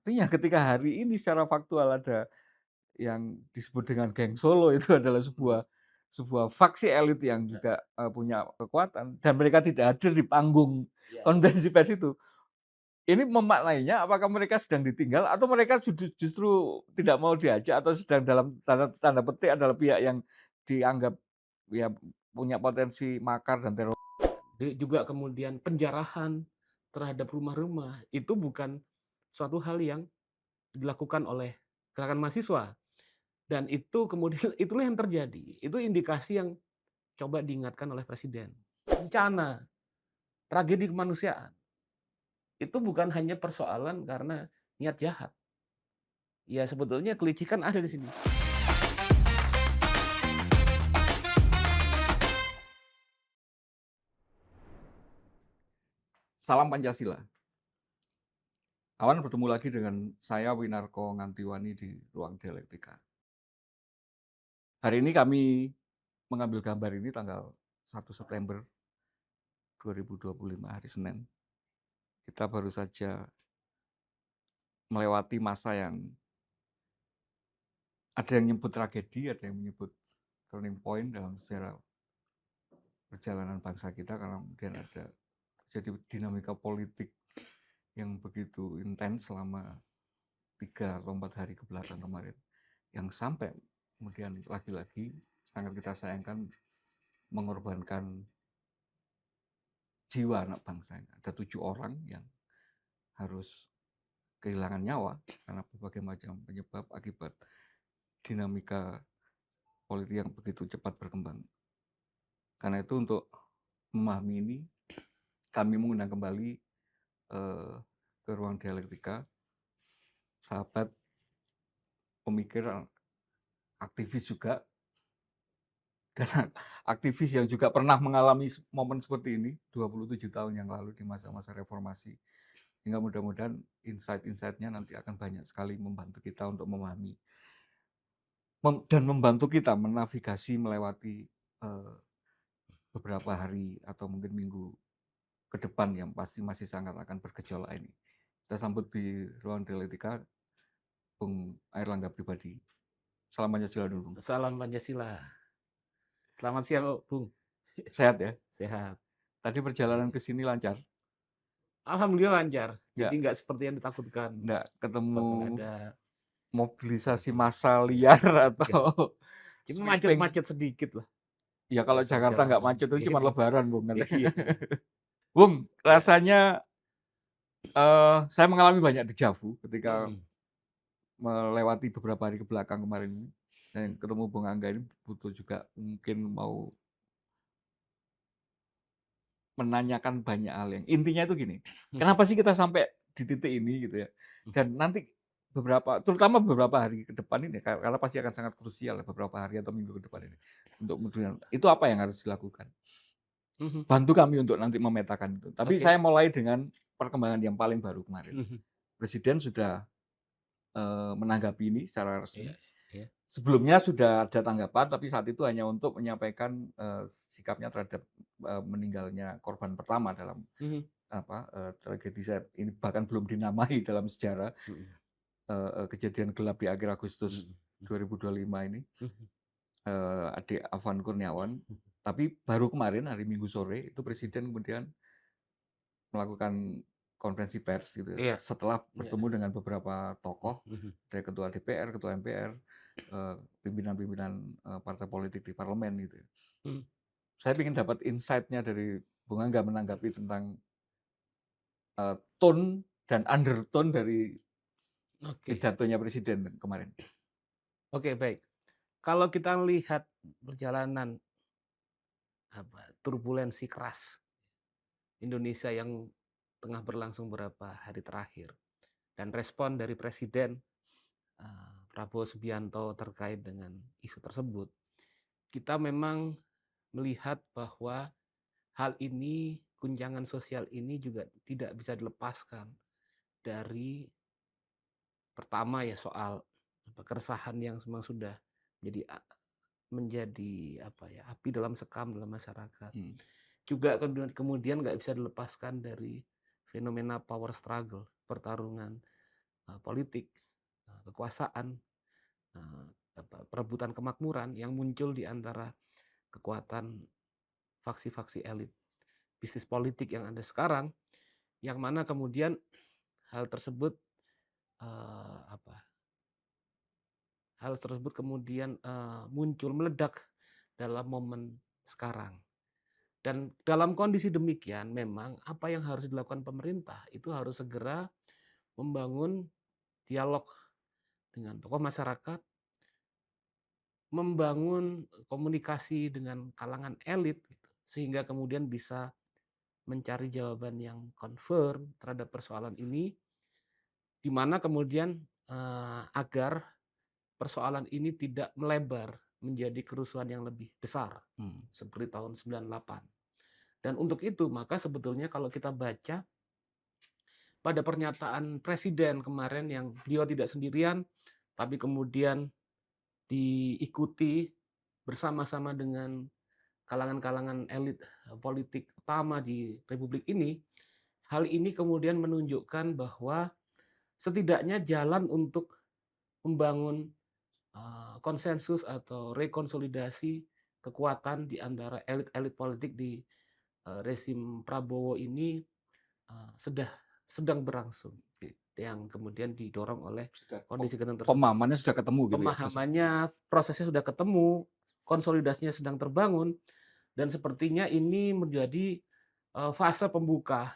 artinya ketika hari ini secara faktual ada yang disebut dengan geng Solo itu adalah Mhm. sebuah sebuah faksi elit yang Ya, juga, punya kekuatan dan mereka tidak hadir di panggung iya, iya. konferensi pers itu. Ini memaknainya apakah mereka sedang ditinggal atau mereka justru tidak mau diajak atau sedang dalam tanda tanda petik adalah pihak yang dianggap ya punya potensi makar dan teror. Juga kemudian penjarahan terhadap rumah-rumah, itu bukan suatu hal yang dilakukan oleh gerakan mahasiswa, dan itu kemudian itulah yang terjadi. Itu indikasi yang coba diingatkan oleh presiden. Bencana, tragedi kemanusiaan, itu bukan hanya persoalan karena niat jahat. Ya sebetulnya kelicikan ada di sini. Salam Pancasila. Kawan bertemu lagi dengan saya Winarko Ngantiwani di Ruang Dialektika. Hari ini kami mengambil gambar ini tanggal 1 September 2025 hari Senin. Kita baru saja melewati masa yang ada yang menyebut tragedi, ada yang menyebut turning point dalam sejarah perjalanan bangsa kita karena kemudian ada terjadi dinamika politik yang begitu intens selama 3 atau 4 hari ke belakang kemarin, yang sampai kemudian lagi-lagi sangat kita sayangkan mengorbankan jiwa anak bangsa ini. Ada 7 orang yang harus kehilangan nyawa karena berbagai macam penyebab akibat dinamika politik yang begitu cepat berkembang. Karena itu untuk memahami ini, kami mengundang kembali eh, ke Ruang Dialektika sahabat pemikir, aktivis juga, dan aktivis yang juga pernah mengalami momen seperti ini 27 tahun yang lalu di masa-masa reformasi. Hingga mudah-mudahan insight-insight-nya nanti akan banyak sekali membantu kita untuk memahami dan membantu kita menavigasi melewati beberapa hari atau mungkin minggu ke depan yang pasti masih sangat akan bergejolak ini. Kita sambut di Ruang Dialektika Bung Airlangga Pribadi. Salam Pancasila dulu, Bung. Salam Pancasila. Selamat siang, Bung. Sehat ya? Sehat. Tadi perjalanan Iya. ke sini lancar? Alhamdulillah lancar. Jadi Nggak, nggak seperti yang ditakutkan. nggak ketemu Bahkan ada mobilisasi mhm, massa iya, liar iya. atau Cuma sweeping? macet-macet sedikit lah Ya kalau biasa Jakarta nggak jalanan. macet itu cuma Ini lebaran, Bung, katanya. iya, Bung, iya. rasanya saya mengalami banyak deja vu ketika Mhm. melewati beberapa hari ke belakang kemarin ini. Dan ketemu Bung Angga ini butuh juga mungkin mau menanyakan banyak hal yang intinya itu gini, Mhm. kenapa sih kita sampai di titik ini gitu ya? Dan nanti terutama beberapa hari ke depan ini karena pasti akan sangat krusial ya beberapa hari atau minggu ke depan ini untuk kemudian itu apa yang harus dilakukan? Mhm. Bantu kami untuk nanti memetakan itu. Tapi Oke. saya mulai dengan perkembangan yang paling baru kemarin. Mhm. Presiden sudah menanggapi ini secara Iya, resmi. iya. Sebelumnya sudah ada tanggapan, tapi saat itu hanya untuk menyampaikan sikapnya terhadap meninggalnya korban pertama dalam Mhm. tragedi saya ini bahkan belum dinamai dalam sejarah Mhm. kejadian gelap di akhir Agustus Mhm. 2025 ini, Mhm. adik Afan Kurniawan. Mhm. Tapi baru kemarin hari Minggu sore itu Presiden kemudian melakukan konferensi pers gitu ya, Iya, setelah iya. bertemu dengan beberapa tokoh Mhm. dari ketua DPR, ketua MPR, pimpinan-pimpinan partai politik di parlemen gitu ya. Mhm. Saya ingin dapat insight-nya dari Bung Angga menanggapi tentang tone dan undertone dari Oke. pidatonya presiden kemarin. Oke, baik. Kalau kita lihat perjalanan turbulensi keras Indonesia yang tengah berlangsung beberapa hari terakhir dan respon dari Presiden Prabowo Subianto terkait dengan isu tersebut, kita memang melihat bahwa hal ini, guncangan sosial ini juga tidak bisa dilepaskan dari pertama ya soal keresahan yang memang sudah menjadi api dalam sekam dalam masyarakat. Hmm. Juga kemudian nggak bisa dilepaskan dari fenomena power struggle, pertarungan politik, kekuasaan, eee, perebutan kemakmuran yang muncul di antara kekuatan faksi-faksi elit bisnis politik yang ada sekarang, yang mana kemudian hal tersebut, eee, apa, hal tersebut kemudian, muncul meledak dalam momen sekarang. Dan dalam kondisi demikian memang apa yang harus dilakukan pemerintah itu harus segera membangun dialog dengan tokoh masyarakat, membangun komunikasi dengan kalangan elit gitu, sehingga kemudian bisa mencari jawaban yang confirm terhadap persoalan ini, di mana kemudian, agar persoalan ini tidak melebar menjadi kerusuhan yang lebih besar, Hmm. seperti tahun 98. Dan untuk itu maka sebetulnya kalau kita baca pada pernyataan presiden kemarin yang beliau tidak sendirian, tapi kemudian diikuti bersama-sama dengan kalangan-kalangan elit politik utama di republik ini, hal ini kemudian menunjukkan bahwa setidaknya jalan untuk membangun konsensus atau rekonsolidasi kekuatan di antara elit-elit politik di rezim Prabowo ini sudah sedang berlangsung, Oke. yang kemudian didorong oleh Sudah kondisi genting tersebut. pemahamannya sudah ketemu gitu ya, Mas? Pemahamannya, prosesnya sudah ketemu, konsolidasinya sedang terbangun, dan sepertinya ini menjadi fase pembuka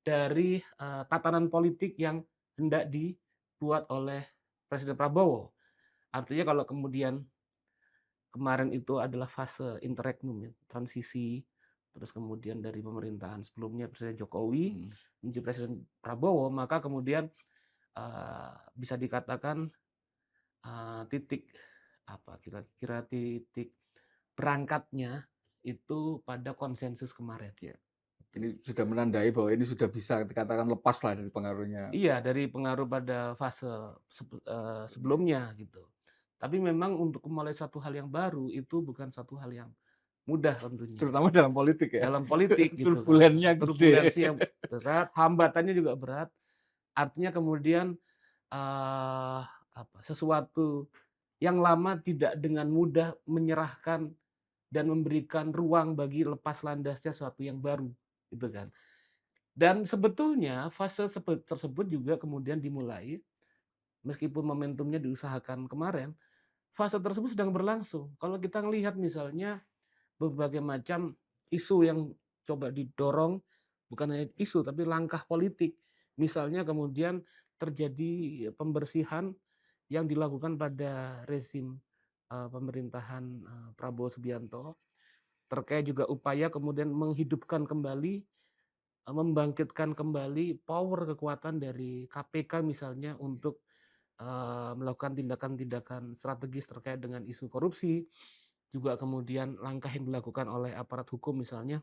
dari tatanan politik yang hendak dibuat oleh Presiden Prabowo. Artinya kalau kemudian kemarin itu adalah fase interregnum ya, transisi, terus kemudian dari pemerintahan sebelumnya Presiden Jokowi Hmm. menuju Presiden Prabowo, maka kemudian bisa dikatakan titik apa kira-kira titik berangkatnya itu pada konsensus kemarin. Ya. Ini sudah menandai bahwa ini sudah bisa dikatakan lepas lah dari pengaruhnya. Iya, dari pengaruh pada fase sebelumnya gitu. Tapi memang untuk memulai satu hal yang baru itu bukan satu hal yang mudah tentunya. Terutama dalam politik ya. Dalam politik gitu kan. Turbulennya gede. Turbulensi yang berat, hambatannya juga berat. Artinya kemudian sesuatu yang lama tidak dengan mudah menyerahkan dan memberikan ruang bagi lepas landasnya sesuatu yang baru, gitu kan. Dan sebetulnya fase tersebut juga kemudian dimulai, meskipun momentumnya diusahakan kemarin, fase tersebut sedang berlangsung. Kalau kita melihat misalnya berbagai macam isu yang coba didorong, bukan hanya isu tapi langkah politik. Misalnya kemudian terjadi pembersihan yang dilakukan pada rezim pemerintahan Prabowo Subianto, terkait juga upaya kemudian menghidupkan kembali, membangkitkan kembali power kekuatan dari KPK misalnya untuk melakukan tindakan-tindakan strategis terkait dengan isu korupsi, juga kemudian langkah yang dilakukan oleh aparat hukum misalnya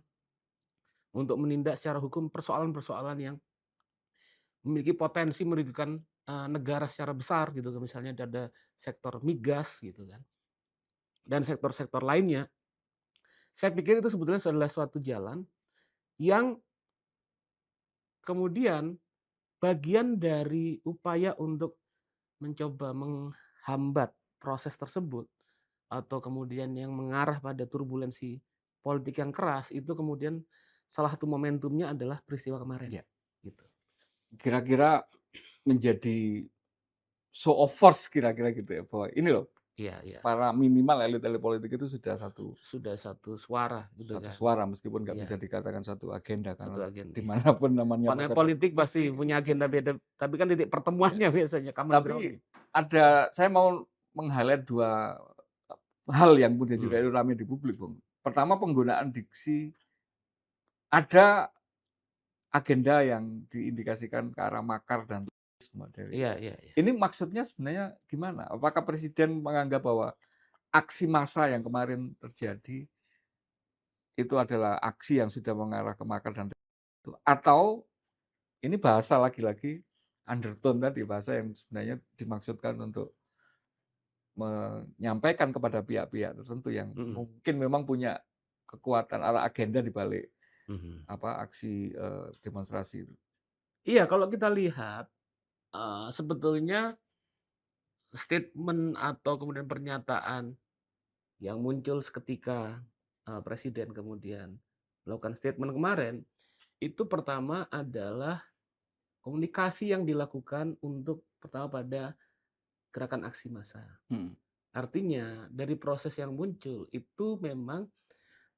untuk menindak secara hukum persoalan-persoalan yang memiliki potensi merugikan negara secara besar gitu kan, misalnya ada sektor migas gitu kan, dan sektor-sektor lainnya. Saya pikir itu sebetulnya adalah suatu jalan yang kemudian bagian dari upaya untuk mencoba menghambat proses tersebut atau kemudian yang mengarah pada turbulensi politik yang keras itu kemudian salah satu momentumnya adalah peristiwa kemarin, Ya. gitu. Kira-kira menjadi show of force kira-kira gitu ya, bahwa ini loh, Iya iya, para minimal elit-elit politik itu sudah satu sudah satu suara gitu satu kan. suara meskipun nggak bisa Iya, dikatakan satu agenda satu karena agen iya. dimanapun namanya Partai partai politik pasti politik. punya agenda beda, tapi kan titik Ya. pertemuannya biasanya common Tapi ground-nya. saya mau meng-highlight 2 hal yang kemudian juga Hmm, itu ramai di publik, Bung. Pertama, penggunaan diksi, ada agenda yang diindikasikan ke arah makar dan terorisme dari iya iya iya. ini maksudnya sebenarnya gimana? Apakah Presiden menganggap bahwa aksi massa yang kemarin terjadi itu adalah aksi yang sudah mengarah ke makar dan itu, atau ini bahasa lagi-lagi undertone tadi, bahasa yang sebenarnya dimaksudkan untuk menyampaikan kepada pihak-pihak tertentu yang Mhm mungkin memang punya kekuatan atau agenda di balik mhm. aksi, demonstrasi itu. Iya, kalau kita lihat, sebetulnya statement atau kemudian pernyataan yang muncul seketika, presiden kemudian melakukan statement kemarin, itu pertama adalah komunikasi yang dilakukan untuk pertama pada gerakan aksi massa. Mhm. Artinya dari proses yang muncul itu memang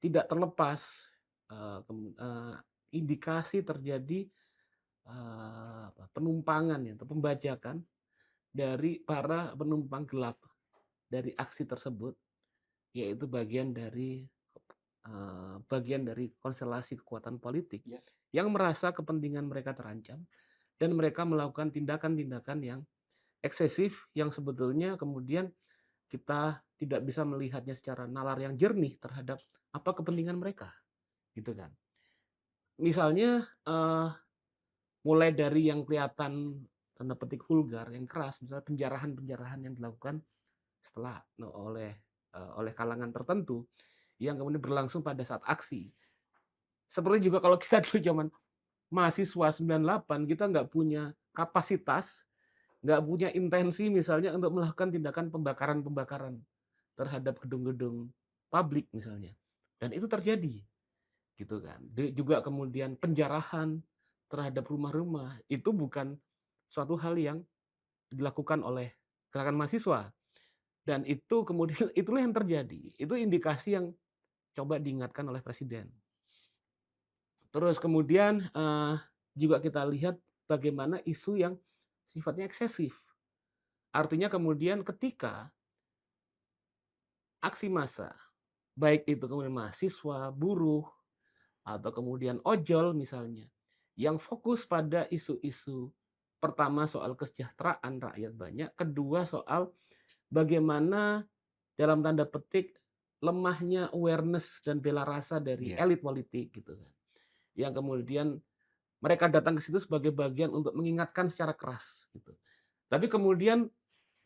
tidak terlepas, indikasi terjadi, penumpangan ya atau pembajakan dari para penumpang gelap dari aksi tersebut, yaitu bagian dari konstelasi kekuatan politik Ya. yang merasa kepentingan mereka terancam dan mereka melakukan tindakan-tindakan yang eksesif yang sebetulnya kemudian kita tidak bisa melihatnya secara nalar yang jernih terhadap apa kepentingan mereka, gitu kan. Misalnya, mulai dari yang kelihatan tanda petik vulgar, yang keras, misalnya penjarahan-penjarahan yang dilakukan setelah oleh kalangan tertentu yang kemudian berlangsung pada saat aksi. Seperti juga kalau kita dulu zaman mahasiswa 98 kita nggak punya kapasitas, nggak punya intensi misalnya untuk melakukan tindakan pembakaran-pembakaran terhadap gedung-gedung publik misalnya. Dan itu terjadi, gitu kan. Juga kemudian penjarahan terhadap rumah-rumah itu bukan suatu hal yang dilakukan oleh gerakan mahasiswa. Dan itu kemudian itulah yang terjadi. Itu indikasi yang coba diingatkan oleh presiden. Terus kemudian juga kita lihat bagaimana isu yang sifatnya eksesif. Artinya kemudian ketika aksi massa, baik itu kemudian mahasiswa, buruh, atau kemudian ojol misalnya, yang fokus pada isu-isu pertama soal kesejahteraan rakyat banyak, kedua soal bagaimana dalam tanda petik lemahnya awareness dan bela rasa dari Iya. elit politik gitu kan. Yang kemudian mereka datang ke situ sebagai bagian untuk mengingatkan secara keras gitu. Tapi kemudian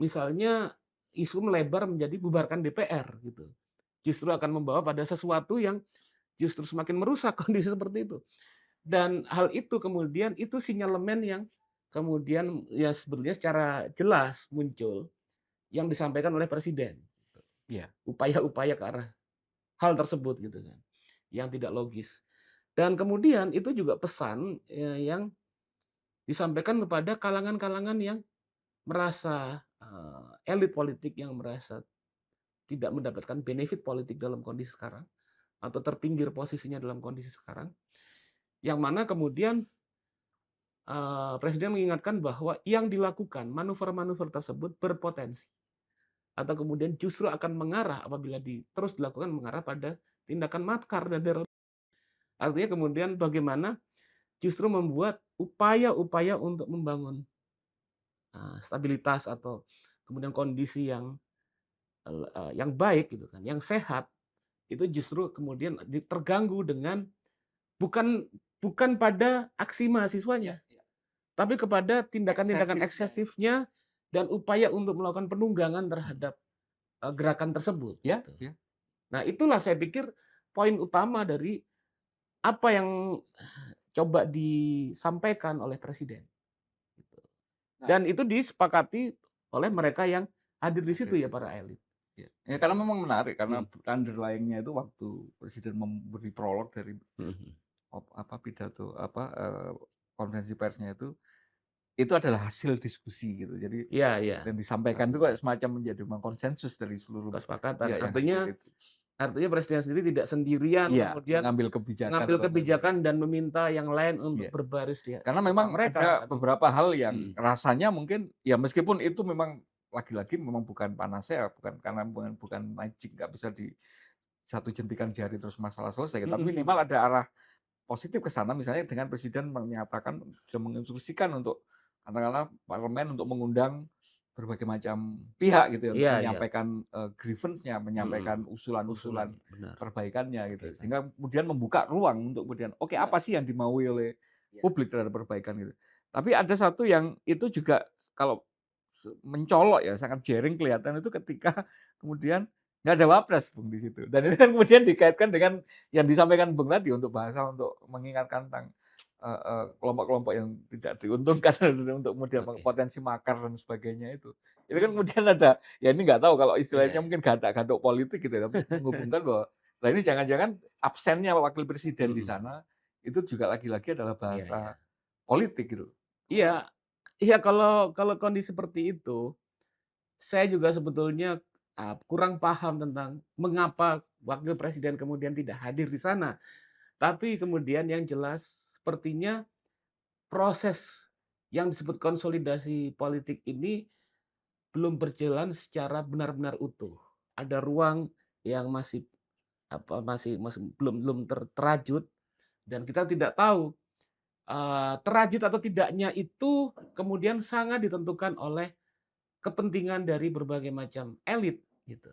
misalnya isu melebar menjadi bubarkan DPR gitu. Justru akan membawa pada sesuatu yang justru semakin merusak kondisi seperti itu. Dan hal itu kemudian itu sinyalemen yang kemudian ya sebetulnya secara jelas muncul yang disampaikan oleh presiden. Iya. Upaya-upaya ke arah hal tersebut gitu kan, yang tidak logis. Dan kemudian itu juga pesan yang disampaikan kepada kalangan-kalangan yang merasa elit politik yang merasa tidak mendapatkan benefit politik dalam kondisi sekarang atau terpinggir posisinya dalam kondisi sekarang, yang mana kemudian presiden mengingatkan bahwa yang dilakukan manuver-manuver tersebut berpotensi atau kemudian justru akan mengarah apabila terus dilakukan mengarah pada tindakan makar dan teror. Artinya kemudian bagaimana justru membuat upaya-upaya untuk membangun stabilitas atau kemudian kondisi yang baik gitu kan, yang sehat, itu justru kemudian terganggu dengan bukan bukan pada aksi mahasiswanya, Ya. tapi kepada tindakan-tindakan Eksesifnya. eksesifnya dan upaya untuk melakukan penunggangan terhadap gerakan tersebut Ya, gitu. ya. Nah, itulah saya pikir poin utama dari apa yang coba disampaikan oleh presiden gitu. Nah, Dan itu disepakati oleh mereka yang hadir di hadir situ ya, situ. para elit. Ya. Ya, karena memang menarik karena Mhm, underlying-nya itu waktu presiden memberi prolog dari mhm. pidato konferensi persnya itu adalah hasil diskusi gitu. Jadi Iya, iya, yang disampaikan itu kayak semacam menjadi memang konsensus dari seluruh kesepakatan. pihak yang hadir Artinya itu. artinya presiden sendiri tidak sendirian Iya, kemudian mengambil kebijakan mengambil atau kebijakan dan meminta yang lain untuk iya. berbaris Karena bersama memang mereka, ada tapi beberapa hal yang mhm, rasanya mungkin ya meskipun itu memang lagi-lagi memang bukan panacea, bukan magic, nggak bisa di satu jentikan jari terus masalah selesai. mhm, Tapi mhm. minimal ada arah positif ke sana misalnya dengan presiden menyatakan sudah menginstruksikan untuk katakanlah parlemen untuk mengundang berbagai macam pihak gitu ya untuk Iya, iya, menyampaikan, grievance-nya, menyampaikan mhm. usulan-usulan Usulan, benar, perbaikannya gitu. perbaikan. Sehingga kemudian membuka ruang untuk kemudian, oke Iya, apa sih yang dimaui oleh iya. publik terhadap perbaikan gitu. Tapi ada satu yang itu juga kalau mencolok ya, sangat jering kelihatan itu ketika kemudian nggak ada wapres Bung di situ. Dan itu kan kemudian dikaitkan dengan yang disampaikan Bung tadi untuk bahasa untuk mengingatkan tentang kelompok-kelompok yang tidak diuntungkan untuk kemudian Oke. potensi makar dan sebagainya itu. Itu kan Hmm, kemudian ada, ya ini nggak tahu kalau iya, istilahnya iya. mungkin gadak-gadok politik gitu ya, tapi menghubungkan bahwa, lah ini jangan-jangan absennya wakil presiden di Mhm. sana, itu juga lagi-lagi adalah Iya, iya. bahasa politik gitu. Iya, iya, kalau kalau kondisi seperti itu, saya juga sebetulnya, kurang paham tentang mengapa wakil presiden kemudian tidak hadir di sana. Tapi kemudian yang jelas sepertinya proses yang disebut konsolidasi politik ini belum berjalan secara benar-benar utuh. Ada ruang yang masih, masih masih belum belum terajut dan kita tidak tahu, terajut atau tidaknya itu kemudian sangat ditentukan oleh kepentingan dari berbagai macam elit, gitu.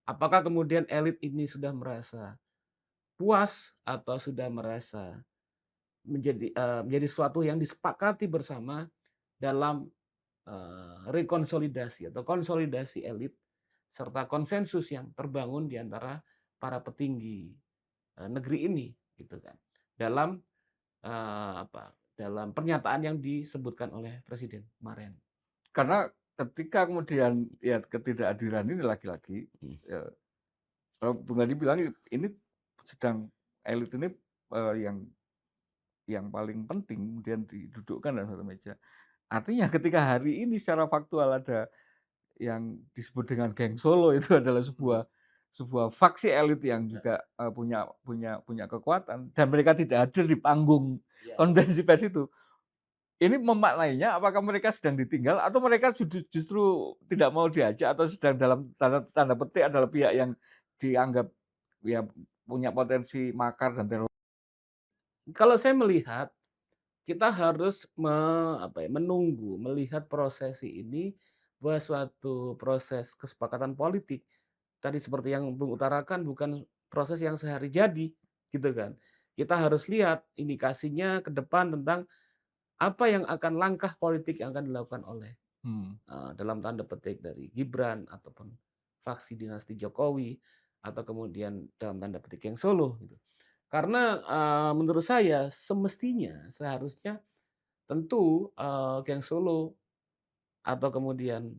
Apakah kemudian elit ini sudah merasa puas atau sudah merasa menjadi suatu yang disepakati bersama dalam, rekonsolidasi atau konsolidasi elit, serta konsensus yang terbangun di antara para petinggi, negeri ini, gitu kan. Dalam, dalam pernyataan yang disebutkan oleh presiden kemarin. Karena ketika kemudian ya ketidakhadiran ini lagi-lagi, Mhm, eee, kalau Bung Hadi bilang ini sedang elit ini, yang paling penting kemudian didudukkan dalam satu meja. Artinya ketika hari ini secara faktual ada yang disebut dengan geng Solo itu adalah mhm. sebuah sebuah faksi elit yang juga, punya punya punya kekuatan dan mereka tidak hadir di panggung Iya, iya. konvensi pers itu. Ini memaknainya apakah mereka sedang ditinggal atau mereka justru tidak mau diajak atau sedang dalam tanda tanda petik adalah pihak yang dianggap ya punya potensi makar dan teror. Kalau saya melihat, kita harus menunggu, melihat prosesi ini bahwa suatu proses kesepakatan politik. Tadi seperti yang Bung utarakan bukan proses yang sehari jadi, gitu kan. Kita harus lihat indikasinya ke depan tentang apa yang akan langkah politik yang akan dilakukan oleh, Hmm. dalam tanda petik dari Gibran ataupun faksi dinasti Jokowi atau kemudian dalam tanda petik yang Solo gitu. Karena, menurut saya semestinya seharusnya tentu, Geng Solo atau kemudian,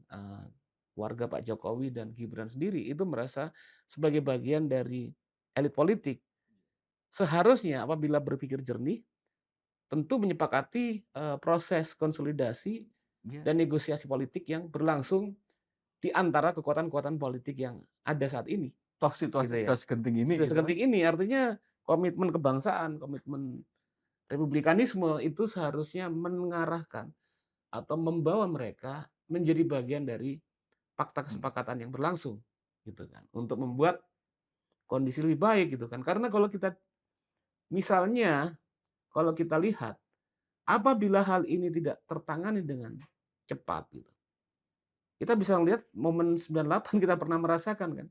warga Pak Jokowi dan Gibran sendiri itu merasa sebagai bagian dari elit politik. Seharusnya apabila berpikir jernih, tentu menyepakati, proses konsolidasi Ya, dan negosiasi politik yang berlangsung di antara kekuatan-kekuatan politik yang ada saat ini, toh gitu situasi ya. sudah segenting ini Sudah gitu kan. segenting ini, artinya komitmen kebangsaan, komitmen republikanisme itu seharusnya mengarahkan atau membawa mereka menjadi bagian dari fakta Mhm. kesepakatan yang berlangsung, gitu kan. Untuk membuat kondisi lebih baik gitu kan. Karena kalau kita misalnya kalau kita lihat, apabila hal ini tidak tertangani dengan cepat gitu, kita bisa melihat momen 98 kita pernah merasakan kan.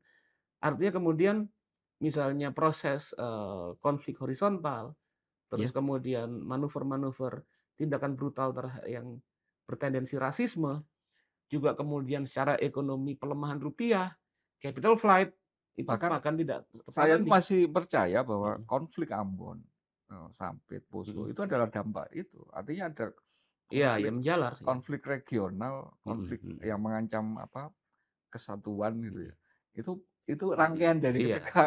Artinya kemudian misalnya proses, konflik horizontal, terus Ya, kemudian manuver-manuver tindakan brutal yang bertendensi rasisme, juga kemudian secara ekonomi pelemahan rupiah, capital flight, itu bahkan bahkan tidak saya tuh tertangani. masih percaya bahwa Mhm, konflik Ambon, Sampit, Poso mhm. itu adalah dampak itu. Artinya ada Iya, ya konflik menjalar, ya. konflik regional, Mhm, konflik mhm, yang mengancam apa, kesatuan gitu mhm, ya. Itu mhm. rangkaian dari Iya, ketika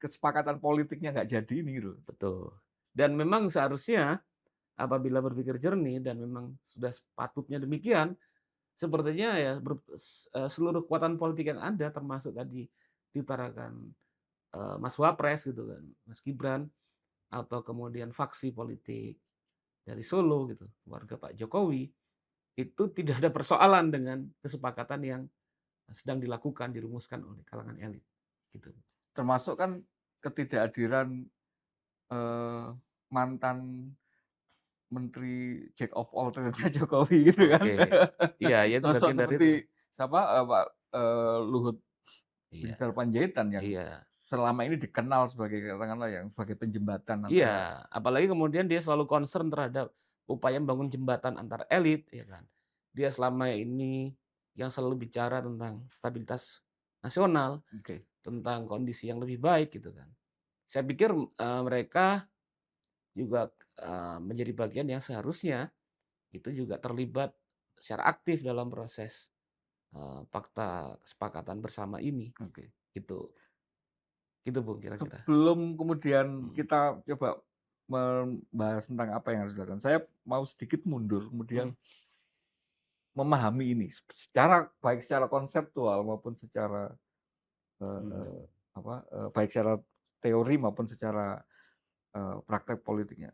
kesepakatan politiknya nggak jadi ini gitu. betul. Dan memang seharusnya apabila berpikir jernih dan memang sudah sepatutnya demikian, sepertinya ya seluruh kekuatan politik yang ada termasuk tadi diutarakan, Mas Wapres gitu kan, Mas Gibran, atau kemudian faksi politik dari Solo gitu, keluarga Pak Jokowi, itu tidak ada persoalan dengan kesepakatan yang sedang dilakukan, dirumuskan oleh kalangan elit, gitu. Termasuk kan ketidakhadiran, eee, mantan menteri jack of all trades-nya Jokowi gitu kan. Oke. Iya, ya itu Sosok bagian dari itu. seperti siapa, Pak, Luhut Iya, Binsar Panjaitan yang iya. selama ini dikenal sebagai katakanlah yang sebagai penjembatan antara. Iya, apalagi kemudian dia selalu concern terhadap upaya membangun jembatan antar elit, ya kan. Dia selama ini yang selalu bicara tentang stabilitas nasional, Oke. tentang kondisi yang lebih baik gitu kan. Saya pikir, mereka juga menjadi bagian yang seharusnya itu juga terlibat secara aktif dalam proses fakta kesepakatan bersama ini, Oke. gitu. Gitu, Bung, kira-kira. Sebelum kemudian Mhm, kita coba membahas tentang apa yang harus dilakukan, saya mau sedikit mundur, kemudian mhm, memahami ini secara baik secara konseptual maupun secara, mhm. baik secara teori maupun secara, praktek politiknya.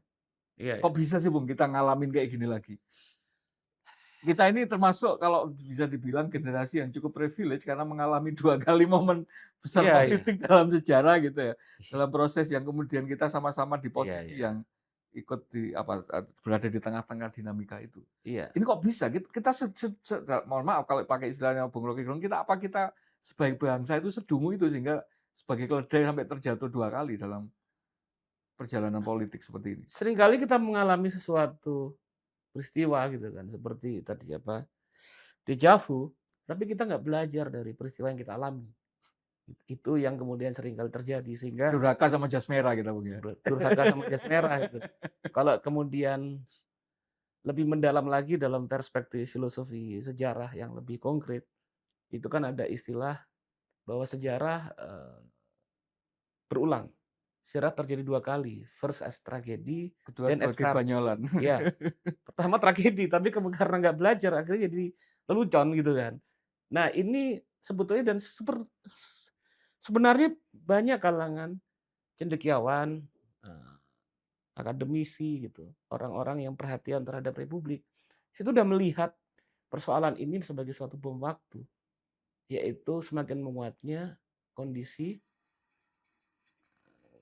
Iya, Kok iya. bisa sih Bung kita ngalamin kayak gini lagi? Kita ini termasuk kalau bisa dibilang generasi yang cukup privilege karena mengalami 2 kali momen besar Iya, iya. politik dalam sejarah gitu ya. Dalam proses yang kemudian kita sama-sama di Iya, posisi iya. yang ikut berada di tengah-tengah dinamika itu. Iya. Ini kok bisa kita se se se mohon maaf kalau pakai istilahnya Bung Roky Gerung, kita sebagai bangsa itu sedungu itu sehingga sebagai keledai sampai terjatuh 2 kali dalam perjalanan politik seperti ini? Seringkali kita mengalami sesuatu peristiwa gitu kan, seperti tadi apa, deja vu, tapi kita nggak belajar dari peristiwa yang kita alami. Itu yang kemudian seringkali terjadi sehingga Durhaka sama jas merah kita Bung ya? durhaka sama jas merah itu. Kalau kemudian lebih mendalam lagi dalam perspektif filosofi sejarah yang lebih konkret, itu kan ada istilah bahwa sejarah, berulang. Sejarah terjadi 2 kali, first as tragedi, Kedua then as sebagai farce. banyolan. Ya, pertama tragedi, tapi karena nggak belajar akhirnya jadi lelucon gitu kan. Nah ini sebetulnya dan sebenarnya banyak kalangan cendekiawan, eee, akademisi gitu, orang-orang yang perhatian terhadap republik, itu udah melihat persoalan ini sebagai suatu bom waktu, yaitu semakin menguatnya kondisi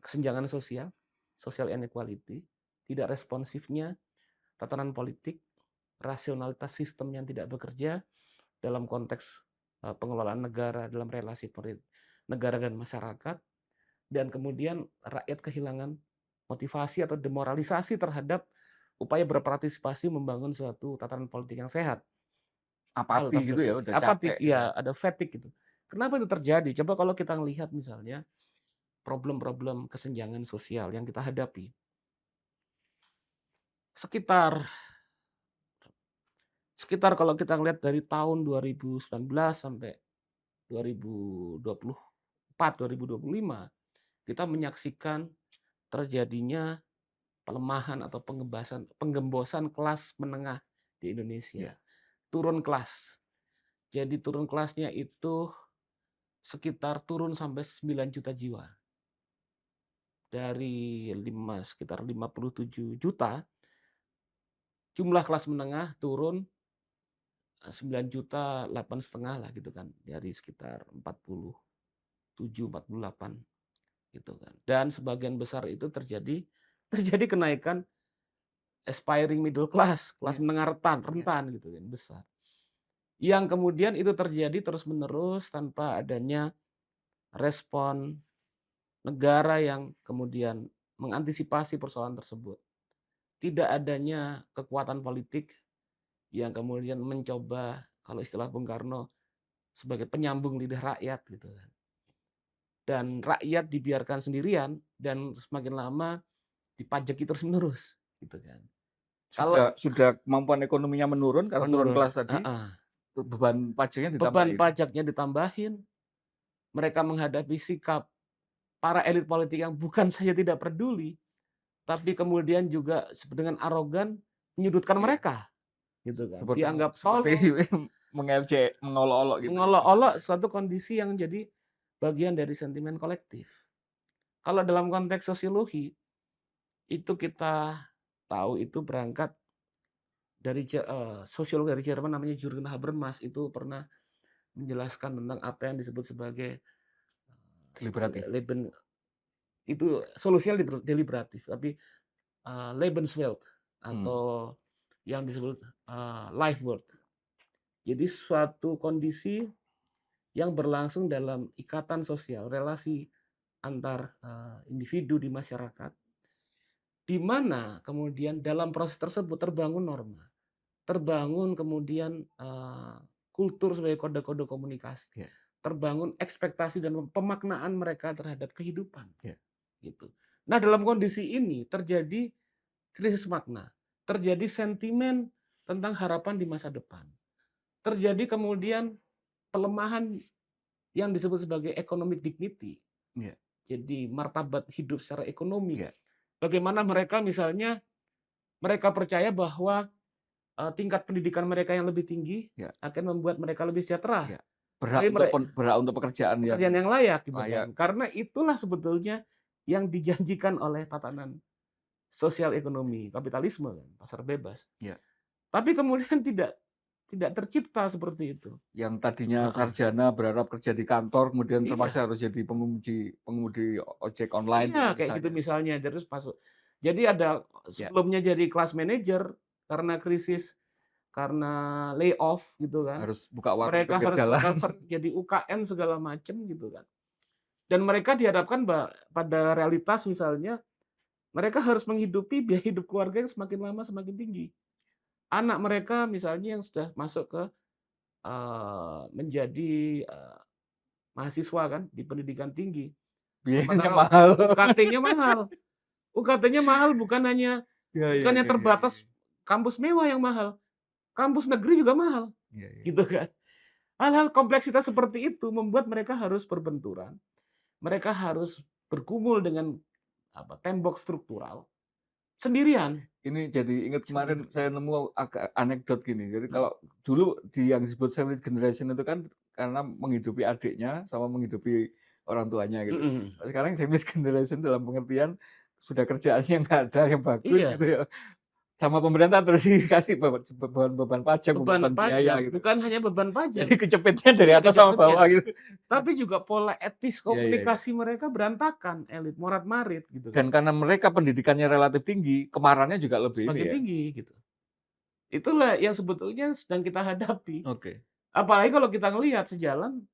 kesenjangan sosial, social inequality, tidak responsifnya tatanan politik, rasionalitas sistem yang tidak bekerja dalam konteks pengelolaan negara dalam relasi negara dan masyarakat, dan kemudian rakyat kehilangan motivasi atau demoralisasi terhadap upaya berpartisipasi membangun suatu tatanan politik yang sehat. Hal Apati gitu ya, tersebut udah capek apatis, gitu ya. ya ada fatigue gitu. Kenapa itu terjadi? Coba kalau kita lihat misalnya problem-problem kesenjangan sosial yang kita hadapi. Sekitar sekitar kalau kita ngelihat dari tahun 2019 sampai 2024, 2025, kita menyaksikan terjadinya pelemahan atau penggembosan kelas menengah di Indonesia. Iya, Turun kelas. Jadi turun kelasnya itu sekitar turun sampai 9 juta jiwa. Dari sekitar 57 juta, jumlah kelas menengah turun 9.800.000 lah gitu kan, dari sekitar 47, 48 gitu kan. Dan sebagian besar itu terjadi kenaikan aspiring middle class, kelas iya, menengah iya. rentan gitu kan, besar. Yang kemudian itu terjadi terus-menerus tanpa adanya respon negara yang kemudian mengantisipasi persoalan tersebut. Tidak adanya kekuatan politik yang kemudian mencoba, kalau istilah Bung Karno, sebagai penyambung lidah rakyat gitu kan. Dan rakyat dibiarkan sendirian dan semakin lama dipajaki terus-menerus gitu kan. Kalau Sudah kemampuan ekonominya menurun karena turun menurun kelas tadi, heeh, beban pajaknya beban ditambahin. pajaknya ditambahin, mereka menghadapi sikap para elit politik yang bukan saja tidak peduli, tapi kemudian juga dengan arogan menyudutkan Iya, mereka, gitu kan. seperti Dianggap seperti tolol, mengolok-olok gitu ya. mengolok-olok suatu kondisi yang jadi bagian dari sentimen kolektif. Kalau dalam konteks sosiologi, itu kita tahu itu berangkat dari sosiolog dari Jerman namanya Jürgen Habermas, itu pernah menjelaskan tentang apa yang disebut sebagai, Deliberatif. Leben itu solusinya deliberatif, tapi, Lebenswelt Mmm, atau yang disebut, life work. Jadi suatu kondisi yang berlangsung dalam ikatan sosial, relasi antar, individu di masyarakat, di mana kemudian dalam proses tersebut terbangun norma, terbangun kemudian, kultur sebagai kode-kode komunikasi, iya, terbangun ekspektasi dan pemaknaan mereka terhadap kehidupan, iya. gitu. Nah, dalam kondisi ini terjadi krisis makna, terjadi sentimen tentang harapan di masa depan, terjadi kemudian pelemahan yang disebut sebagai economic dignity, Iya, jadi martabat hidup secara ekonomi. iya, Bagaimana mereka misalnya, mereka percaya bahwa tingkat pendidikan mereka yang lebih tinggi iya, akan membuat mereka lebih sejahtera, iya. tapi Berhak untuk pekerjaan yang pekerjaan yang layak gitu layak. kan. Karena itulah sebetulnya yang dijanjikan oleh tatanan sosial ekonomi kapitalisme kan, pasar bebas. Iya. Tapi kemudian tidak tidak tercipta seperti itu. Yang tadinya Heeh. sarjana berharap kerja di kantor, kemudian terpaksa Iya, harus jadi pengemudi pengemudi ojek online iya gitu kayak gitu misalnya. misalnya terus masuk. Jadi ada Ya, sebelumnya jadi kelas manager karena krisis, karena layoff gitu kan. harus buka warung Mereka pinggir harus jalan. jadi UKM segala macam gitu kan. Dan mereka dihadapkan pada realitas misalnya mereka harus menghidupi biaya hidup keluarga yang semakin lama semakin tinggi. Anak mereka misalnya yang sudah masuk ke menjadi mahasiswa kan di pendidikan tinggi. Biayanya Sementara mahal. UKT-nya mahal. UKT-nya mahal Ya, ya, bukannya ya, ya, ya. terbatas kampus mewah yang mahal, kampus negeri juga mahal, Ya, ya. gitu kan. Hal-hal kompleksitas seperti itu membuat mereka harus berbenturan, mereka harus bergumul dengan tembok struktural sendirian. Ini jadi ingat kemarin Sendirian. saya nemu agak anekdot gini. Jadi Mhm, kalau dulu yang disebut sandwich generation itu kan karena menghidupi adiknya sama menghidupi orang tuanya gitu. mhm. Sekarang sandwich generation dalam pengertian sudah kerjaannya nggak ada yang bagus Iya, gitu ya. Sama pemerintah terus dikasih beban pajak, beban beban biaya pajak, gitu. bukan hanya beban pajak, Jadi kecepitnya dari iya atas sama bawah kecepatnya, gitu. tapi juga pola etis Iya, iya, iya. komunikasi mereka berantakan, elit morat-marit gitu kan, Dan karena mereka pendidikannya relatif tinggi, kemarahannya juga lebih ini semakin ya. tinggi gitu. Itulah yang sebetulnya sedang kita hadapi. Oke. Apalagi kalau kita ngelihat sejalan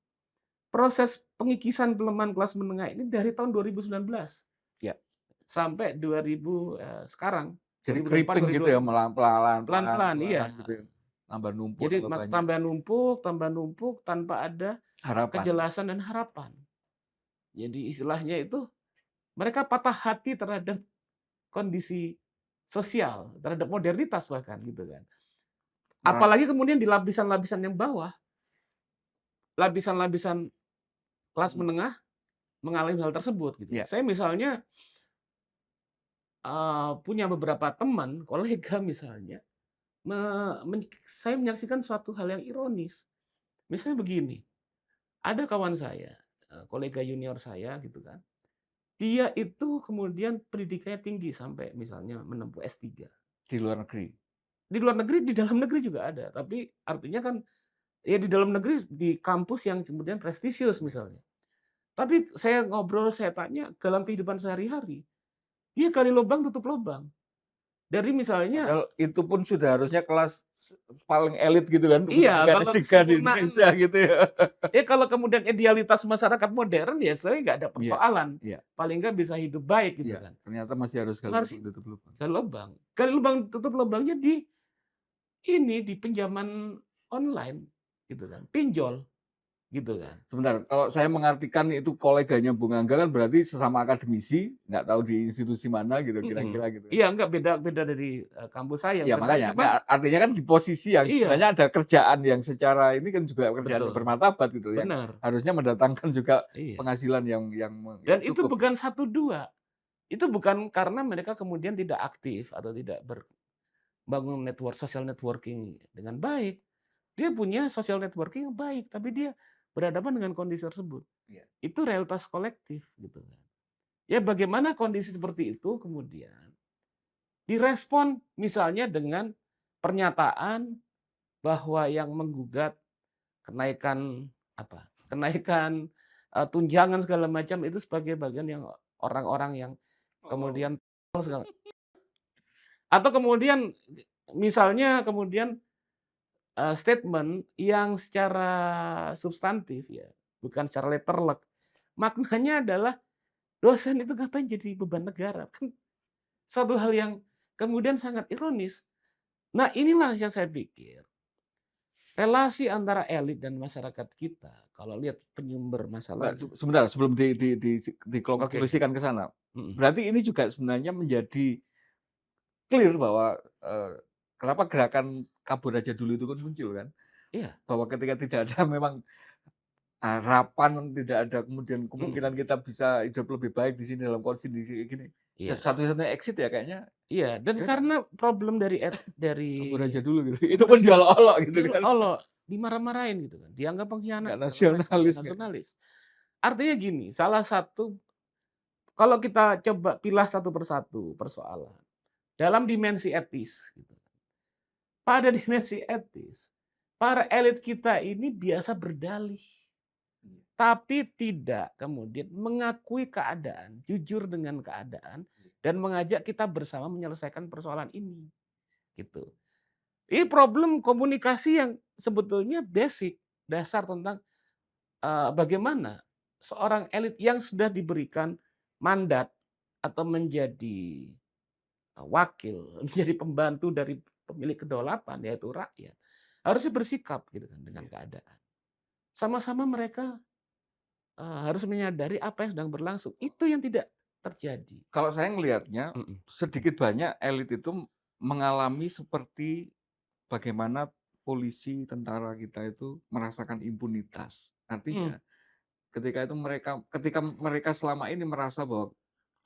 proses pengikisan pelemahan kelas menengah ini dari tahun 2019 Ya. sampai 2000 sekarang, Jadi 2024, creeping gitu ya, 2024. pelan-pelan, Pelan-pelan, pelan-pelan iya. gitu ya. Tambah numpuk, Jadi tambah banyak. tambah numpuk tanpa ada Harapan. kejelasan dan harapan. Jadi istilahnya itu mereka patah hati terhadap kondisi sosial, terhadap modernitas bahkan gitu kan. Merah. Apalagi kemudian di lapisan-lapisan yang bawah, lapisan-lapisan kelas Mhm. menengah mengalami hal tersebut gitu. Ya. Saya misalnya punya beberapa teman, kolega misalnya, me men saya menyaksikan suatu hal yang ironis. Misalnya begini, ada kawan saya, kolega junior saya gitu kan, dia itu kemudian pendidikannya tinggi sampai misalnya menempuh S3. Di luar negeri. Di luar negeri, di dalam negeri juga ada, tapi artinya kan ya di dalam negeri di kampus yang kemudian prestisius misalnya. Tapi saya ngobrol, saya tanya dalam kehidupan sehari-hari, dia gali lubang tutup lubang. Dari misalnya Padahal itu pun sudah harusnya kelas paling elit gitu kan, iya, pendidikan kalau S3 di kesempurnaan Indonesia gitu ya. kalau kemudian idealitas masyarakat modern ya saya nggak ada Iya, persoalan. iya, Paling nggak bisa hidup baik gitu iya. kan. Ternyata masih harus gali Harus lubang tutup lubang. gali lubang. Gali lubang tutup lubangnya di ini, di pinjaman online gitu kan, pinjol gitu kan. Sebentar, kalau saya mengartikan itu koleganya Bung Angga kan berarti sesama akademisi, nggak tahu di institusi mana gitu Mhm. kira-kira gitu kan. Iya, enggak beda beda dari, kampus saya Ya mereka makanya, cuman nggak, artinya kan di posisi yang iya, sebenarnya ada kerjaan yang secara ini kan juga kerjaan yang betul, bermartabat gitu, yang benar, harusnya mendatangkan juga iya. penghasilan yang Dan itu cukup gitu. bukan satu 2, itu bukan karena mereka kemudian tidak aktif atau tidak bangun social networking dengan baik. Dia punya social networking yang baik, tapi dia berhadapan dengan kondisi tersebut. Iya. Itu realitas kolektif gitu kan. Ya bagaimana kondisi seperti itu kemudian direspon misalnya dengan pernyataan bahwa yang menggugat kenaikan kenaikan, tunjangan segala macam itu sebagai bagian yang orang-orang yang Oh. kemudian segala atau kemudian misalnya kemudian statement yang secara substantif ya, bukan secara letterlek. Maknanya adalah dosen itu ngapain jadi beban negara, kan suatu hal yang kemudian sangat ironis. Nah, inilah yang saya pikir, relasi antara elit dan masyarakat kita, kalau lihat penyumber Mbak, masalahnya. sebentar sebelum Oke, dikonklusikan ke sana. mhm, Berarti ini juga sebenarnya menjadi clear bahwa, kenapa gerakan kabur aja dulu itu kan muncul kan, Iya, bahwa ketika tidak ada memang harapan, tidak ada kemudian mhm, kemungkinan kita bisa hidup lebih baik di sini dalam kondisi kayak gini, ya iya, satu-satunya exit ya kayaknya iya, dan ya udah karena problem kabur dari aja dulu gitu. Itu kabur pun aja diolok-olok gitu kan, diolok, dimarah-marahin gitu kan, dianggap pengkhianat nggak segala macam, nggak nasionalis nggak nasionalis. Artinya gini, salah satu kalau kita coba pilah satu persatu persoalan, dalam dimensi etis gitu. Pada dimensi etis, para elit kita ini biasa berdalih, tapi tidak kemudian mengakui keadaan, jujur dengan keadaan, dan mengajak kita bersama menyelesaikan persoalan ini, gitu. Ini problem komunikasi yang sebetulnya basic, dasar tentang bagaimana seorang elit yang sudah diberikan mandat atau menjadi wakil, menjadi pembantu dari pemilik kedaulatan yaitu rakyat, harusnya bersikap gitu kan dengan Iya. keadaan. Sama-sama mereka, harus menyadari apa yang sedang berlangsung, itu yang tidak terjadi. Kalau saya ngelihatnya, Mhm, sedikit banyak elit itu mengalami seperti bagaimana polisi, tentara kita itu merasakan impunitas. mhm, Artinya ketika mereka selama ini merasa bahwa,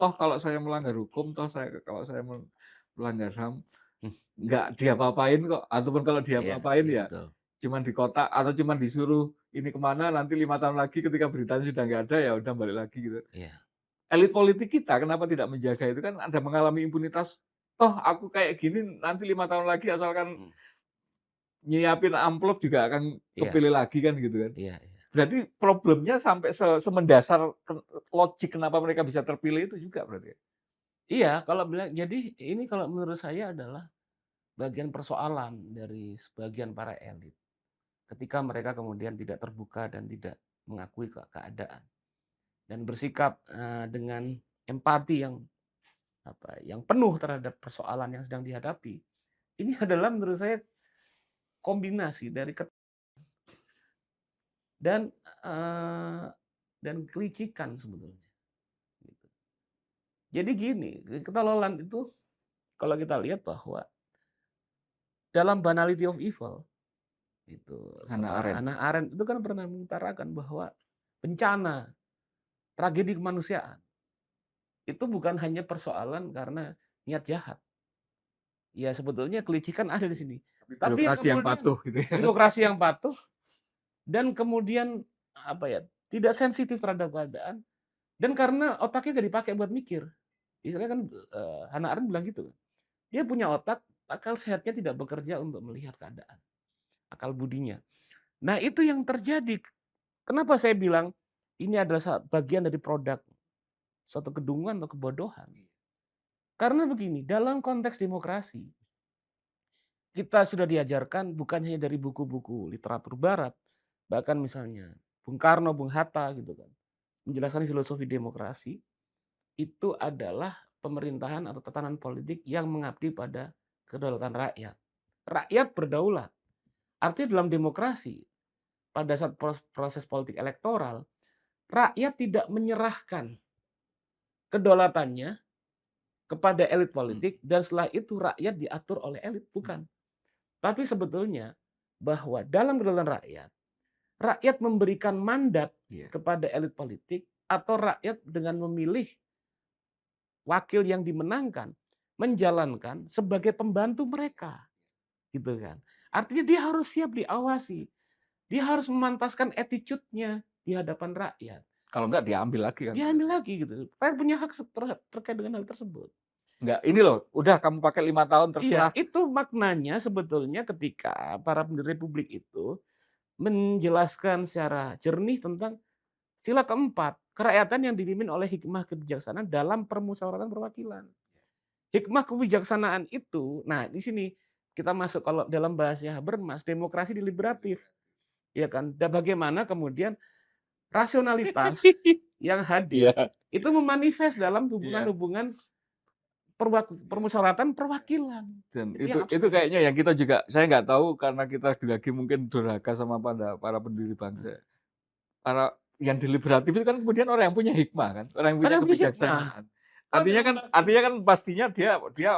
toh kalau saya melanggar hukum, kalau saya melanggar HAM, mmm, nggak diapa-apain kok, ataupun kalau iya, diapa-apain iya ya betul, cuman di kota atau cuman disuruh ini kemana nanti 5 tahun lagi ketika beritanya sudah nggak ada, ya udah balik lagi gitu. iya, Elit politik kita kenapa tidak menjaga itu, kan ada mengalami impunitas, toh aku kayak gini nanti 5 tahun lagi asalkan mmm, nyiapin amplop juga akan iya, kepilih lagi kan gitu kan. iya, iya. Berarti problemnya sampai semendasar logik kenapa mereka bisa terpilih itu juga berarti ya? Iya, kalau bilang jadi ini kalau menurut saya adalah bagian persoalan dari sebagian para elit, ketika mereka kemudian tidak terbuka dan tidak mengakui keadaan. Dan bersikap, dengan empati yang, yang penuh terhadap persoalan yang sedang dihadapi. Ini adalah menurut saya kombinasi dari dan, eee, dan kelicikan sebetulnya, gitu. Jadi gini, keterlaluan itu kalau kita lihat bahwa dalam Banality of Evil, itu Hannah Arendt. Hannah Arendt itu kan pernah mengutarakan bahwa bencana, tragedi kemanusiaan, itu bukan hanya persoalan karena niat jahat. Ya sebetulnya kelicikan ada di sini. Tapi Tapi yang birokrasi yang kemudian patuh gitu ya. birokrasi yang patuh dan kemudian apa ya, tidak sensitif terhadap keadaan dan karena otaknya nggak dipakai buat mikir. Istilahnya kan, Hannah Arendt bilang gitu. Dia punya otak, akal sehatnya tidak bekerja untuk melihat keadaan, akal budinya. Nah itu yang terjadi. Kenapa saya bilang ini adalah bagian dari produk suatu kedunguan atau kebodohan. Karena begini, dalam konteks demokrasi kita sudah diajarkan bukan hanya dari buku-buku literatur barat, bahkan misalnya Bung Karno, Bung Hatta gitu kan, menjelaskan filosofi demokrasi, itu adalah pemerintahan atau tatanan politik yang mengabdi pada kedaulatan rakyat. Rakyat berdaulat. Artinya dalam demokrasi, pada saat proses politik elektoral, rakyat tidak menyerahkan kedaulatannya kepada elit Mmm, politik dan setelah itu rakyat diatur oleh elit, bukan. Tapi sebetulnya bahwa dalam kedaulatan rakyat, rakyat memberikan mandat iya. kepada elit politik atau rakyat dengan memilih wakil yang dimenangkan menjalankan sebagai pembantu mereka, gitu kan. Artinya dia harus siap diawasi, dia harus memantaskan attitude-nya di hadapan rakyat. Kalau enggak diambil lagi kan Dia berarti. ambil lagi gitu. Rakyat punya hak terkait dengan hal tersebut. Enggak, ini loh, udah kamu pakai 5 tahun Iya, terserah. itu maknanya sebetulnya ketika para pendiri republik itu menjelaskan secara jernih tentang sila keempat, kerakyatan yang dipimpin oleh hikmah kebijaksanaan dalam permusyawaratan perwakilan. Hikmah kebijaksanaan itu, nah di sini kita masuk kalau dalam bahasa Habermas, demokrasi deliberatif, ya kan? Dan bagaimana kemudian rasionalitas yang hadir Iya, itu memanifest dalam iya. hubungan-hubungan permusyawaratan perwakilan. Dan Itu yang itu abstrak. kayaknya yang kita juga saya nggak tahu karena kita lagi-lagi mungkin durhaka sama para pendiri Mmm. bangsa. Para yang deliberatif itu kan kemudian orang yang punya hikmah kan, orang yang punya Orang punya hikmah. kebijaksanaan. Kalau dalam bahasa Artinya kan pastinya dia dia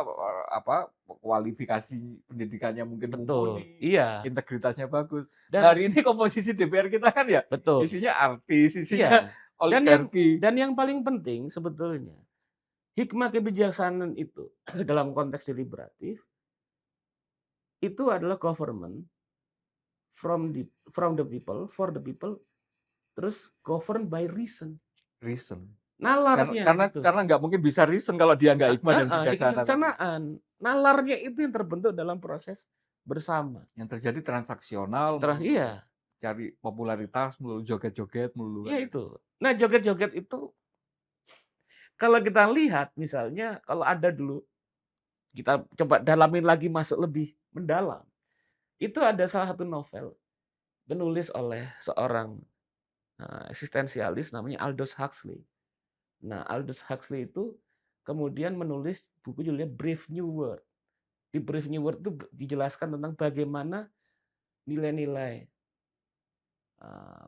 kualifikasi pendidikannya mungkin betul. mumpuni, Iya, integritasnya bagus. Nah, dan hari ini komposisi DPR kita kan ya betul. isinya artis, isinya Iya, oligarki. dan yang paling penting sebetulnya, hikmah kebijaksanaan itu dalam konteks deliberatif, itu adalah government from the people, for the people, terus govern by reason. Reason. Nalarnya gitu. Karena nggak mungkin bisa reason kalau dia nggak hikmah dan bijaksana tadi. Kebijaksanaan. Nalarnya itu yang terbentuk dalam proses bersama. Yang terjadi transaksional melulu, Iya, cari popularitas melulu, joget-joget melulu iya kan gitu. itu. Nah, joget-joget itu kalau kita lihat misalnya kalau ada dulu, kita coba dalamin lagi masuk lebih mendalam. Itu ada salah satu novel penulis oleh seorang eksistensialis namanya Aldous Huxley. Nah, Aldous Huxley itu kemudian menulis buku judulnya Brave New World. Di Brave New World itu dijelaskan tentang bagaimana nilai-nilai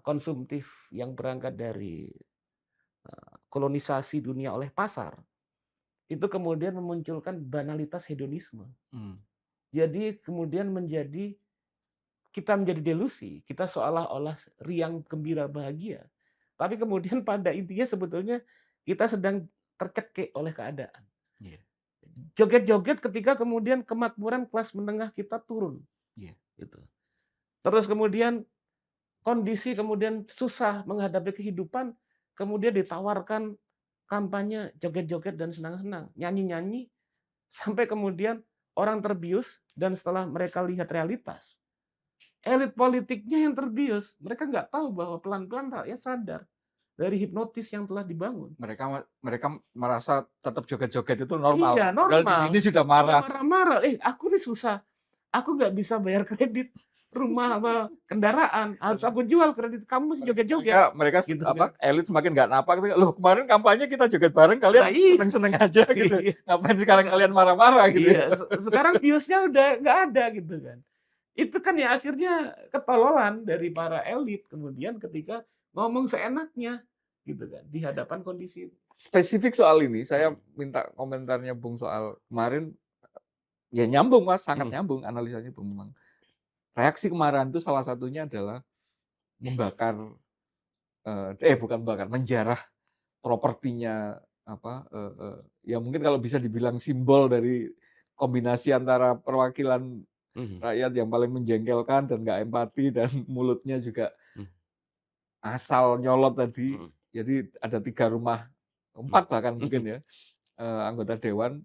konsumtif yang berangkat dari kolonisasi dunia oleh pasar, itu kemudian memunculkan banalitas hedonisme. Hmm. Jadi kemudian kita menjadi delusi, kita seolah-olah riang, gembira, bahagia. Tapi kemudian pada intinya sebetulnya kita sedang tercekik oleh keadaan. Yeah. Joget-joget ketika kemudian kemakmuran kelas menengah kita turun. Yeah. Gitu. Terus kemudian kondisi kemudian susah menghadapi kehidupan, kemudian ditawarkan kampanye joget-joget dan senang-senang, nyanyi-nyanyi, sampai kemudian orang terbius dan setelah mereka lihat realitas, elit politiknya yang terbius. Mereka nggak tahu bahwa pelan-pelan rakyat sadar dari hipnotis yang telah dibangun. Mereka merasa tetap joget-joget itu normal. Iya, Padahal di normal. sini sudah marah. Marah-marah. Aku ini susah. Aku nggak bisa bayar kredit rumah apa kendaraan. Harus aku jual kredit. Kamu mesti joget-joget. Mereka Gitu apa kan. elit semakin nggak napak. Loh, kemarin kampanye kita joget bareng, kalian Nah, iya. seneng-seneng aja gitu. Iya. Ngapain sekarang kalian marah-marah gitu. Iya, sekarang biusnya udah nggak ada gitu kan. Itu kan ya akhirnya ketololan dari para elit kemudian ketika ngomong seenaknya gitu kan di hadapan kondisi itu. Spesifik soal ini, saya minta komentarnya Bung soal kemarin, ya nyambung Mas, sangat nyambung analisanya Bung memang. Reaksi kemarahan itu salah satunya adalah membakar, bukan membakar, menjarah propertinya apa, ya mungkin kalau bisa dibilang simbol dari kombinasi antara perwakilan rakyat yang paling menjengkelkan dan nggak empati dan mulutnya juga asal nyolot tadi. Jadi ada 3 rumah, 4 bahkan mungkin ya, anggota dewan,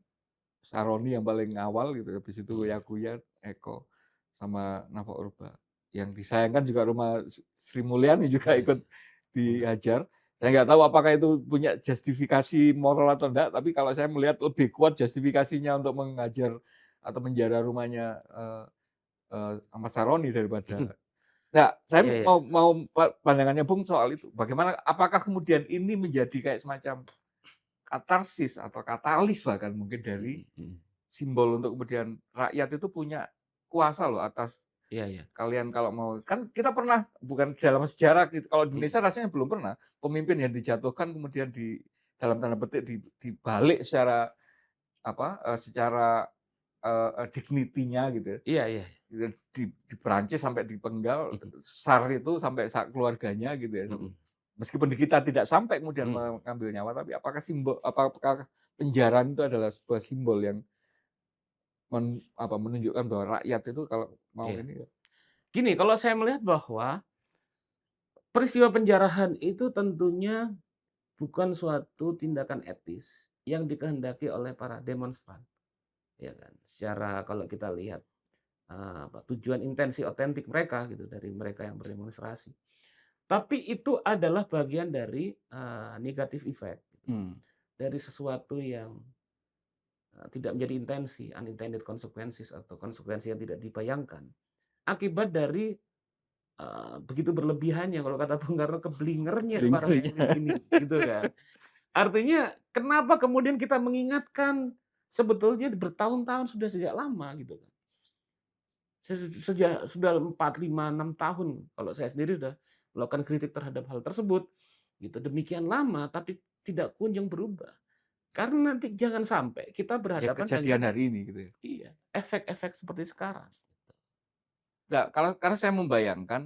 Saroni yang paling awal gitu, habis itu Yakuya, Eko, sama Nafo Urba. Yang disayangkan juga rumah Sri Mulyani juga ikut dihajar. Saya nggak tahu apakah itu punya justifikasi moral atau enggak, tapi kalau saya melihat lebih kuat justifikasinya untuk menghajar atau menjara rumahnya Ahmad Saroni daripada. Nah, saya mau pandangannya Bung soal itu. Bagaimana? Apakah kemudian ini menjadi kayak semacam katarsis atau katalis bahkan mungkin dari simbol untuk kemudian rakyat itu punya kuasa loh atas kalian kalau mau. Kan kita pernah, bukan dalam sejarah, kalau di Indonesia rasanya belum pernah pemimpin yang dijatuhkan kemudian di dalam tanda petik dibalik secara secara dignity-nya gitu ya. Iya. Di Perancis sampai dipenggal, SAR itu sampai keluarganya gitu ya. Meskipun di kita tidak sampai kemudian mengambil nyawa, tapi apakah penjarahan itu adalah sebuah simbol yang menunjukkan bahwa rakyat itu kalau mau ini. Gini, kalau saya melihat bahwa peristiwa penjarahan itu tentunya bukan suatu tindakan etis yang dikehendaki oleh para demonstran. Ya kan? Secara kalau kita lihat tujuan intensi otentik mereka gitu dari mereka yang berdemonstrasi. Tapi itu adalah bagian dari negative effect. Dari sesuatu yang tidak menjadi intensi, unintended consequences atau konsekuensi yang tidak dibayangkan. Akibat dari begitu berlebihannya, kalau kata Bung Karno, keblingernya para elit ini, gitu kan. Artinya kenapa kemudian kita mengingatkan sebetulnya bertahun-tahun sejak lama gitu kan. Sudah 4, 5, 6 tahun kalau saya sendiri sudah melakukan kritik terhadap hal tersebut gitu. Demikian lama tapi tidak kunjung berubah. Karena nanti jangan sampai kita Ya berhadapan dengan kejadian hari ini gitu ya. iya, efek-efek seperti sekarang. Nggak, karena saya membayangkan,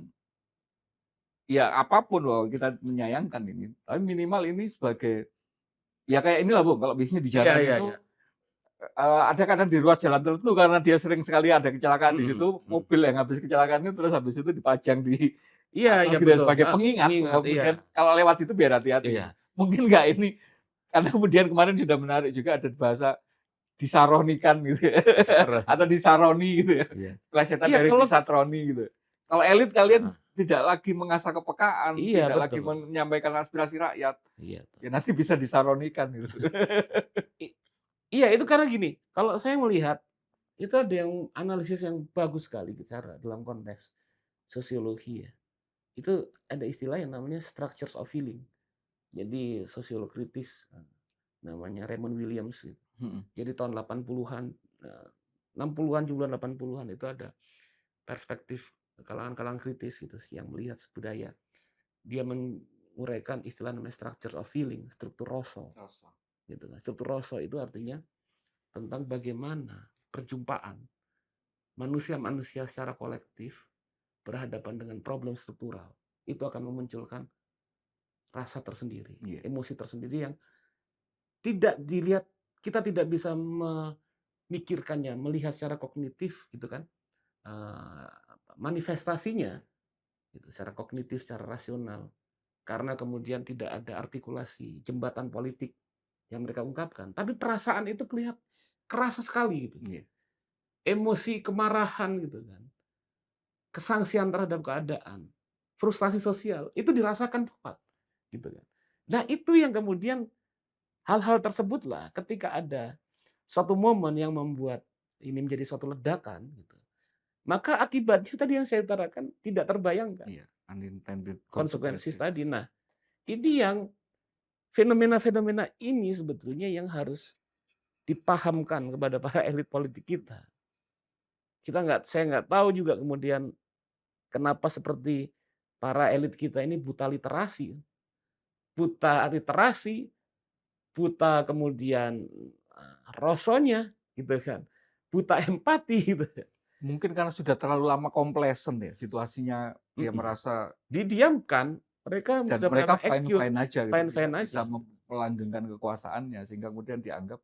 ya apapun loh kita menyayangkan ini, tapi minimal ini sebagai, ya kayak inilah Bung, kalau biasanya di Iya jalan iya itu, iya. ada kadang di ruas jalan tertentu karena dia sering sekali ada kecelakaan di Mhm situ, mhm. mobil yang habis kecelakaan itu terus habis itu dipajang di Iya atas iya gitu ya, betul, sebagai pengingat mengingat, bahwa iya kemudian kalau lewat situ biar hati-hati gitu. iya. Mungkin nggak ini, karena kemudian kemarin sudah menarik juga ada bahasa disaronikan gitu ya, atau Disaroni. disaroni gitu ya, Iya. plesetan Iya dari kalau disatroni gitu. Kalau elit kalian heeh, tidak lagi mengasah kepekaan, iya tidak lagi betul. menyampaikan aspirasi rakyat, Iya tuh. ya nanti bisa disaronikan gitu. I iya itu karena gini, kalau saya melihat, itu ada yang analisis yang bagus sekali bicara dalam konteks sosiologi ya. Itu ada istilah yang namanya structures of feeling. Jadi sosiolog kritis, namanya Raymond Williams gitu. Mhm, Jadi tahun 80-an, 60-an, 70-an, 80-an itu ada perspektif kalangan-kalangan kritis gitu yang melihat budaya. Dia menguraikan istilah namanya structure of feeling, struktur rasa gitu kan. Struktur rasa itu artinya tentang bagaimana perjumpaan manusia-manusia secara kolektif berhadapan dengan problem struktural. Itu akan memunculkan rasa tersendiri, iya, emosi tersendiri yang tidak dilihat, kita tidak bisa memikirkannya, melihat secara kognitif gitu kan, eee, manifestasinya gitu, secara kognitif, secara rasional. Karena kemudian tidak ada artikulasi jembatan politik yang mereka ungkapkan, tapi perasaan itu kerasa sekali gitu. iya. Emosi kemarahan gitu kan, kesangsian terhadap keadaan, frustasi sosial, itu dirasakan tepat gitu kan. Nah, itu yang kemudian hal-hal tersebutlah ketika ada suatu momen yang membuat ini menjadi suatu ledakan gitu, maka akibatnya tadi yang saya utarakan tidak terbayangkan, Iya, unintended konsekuensi consequences. tadi. Nah, ini yang fenomena-fenomena ini sebetulnya yang harus dipahamkan kepada para elit politik kita. Saya nggak tahu juga kemudian kenapa seperti para elit kita ini buta literasi, buta kemudian, rasanya gitu kan, buta empati gitu ya. Mungkin karena sudah terlalu lama complacent ya, situasinya dia Mhm. merasa, Didiamkan, mereka dan sudah mereka mendapatkan excuse, fine-fine aja gitu, bisa fine-fine bisa aja. melanggengkan kekuasaannya sehingga kemudian dianggap,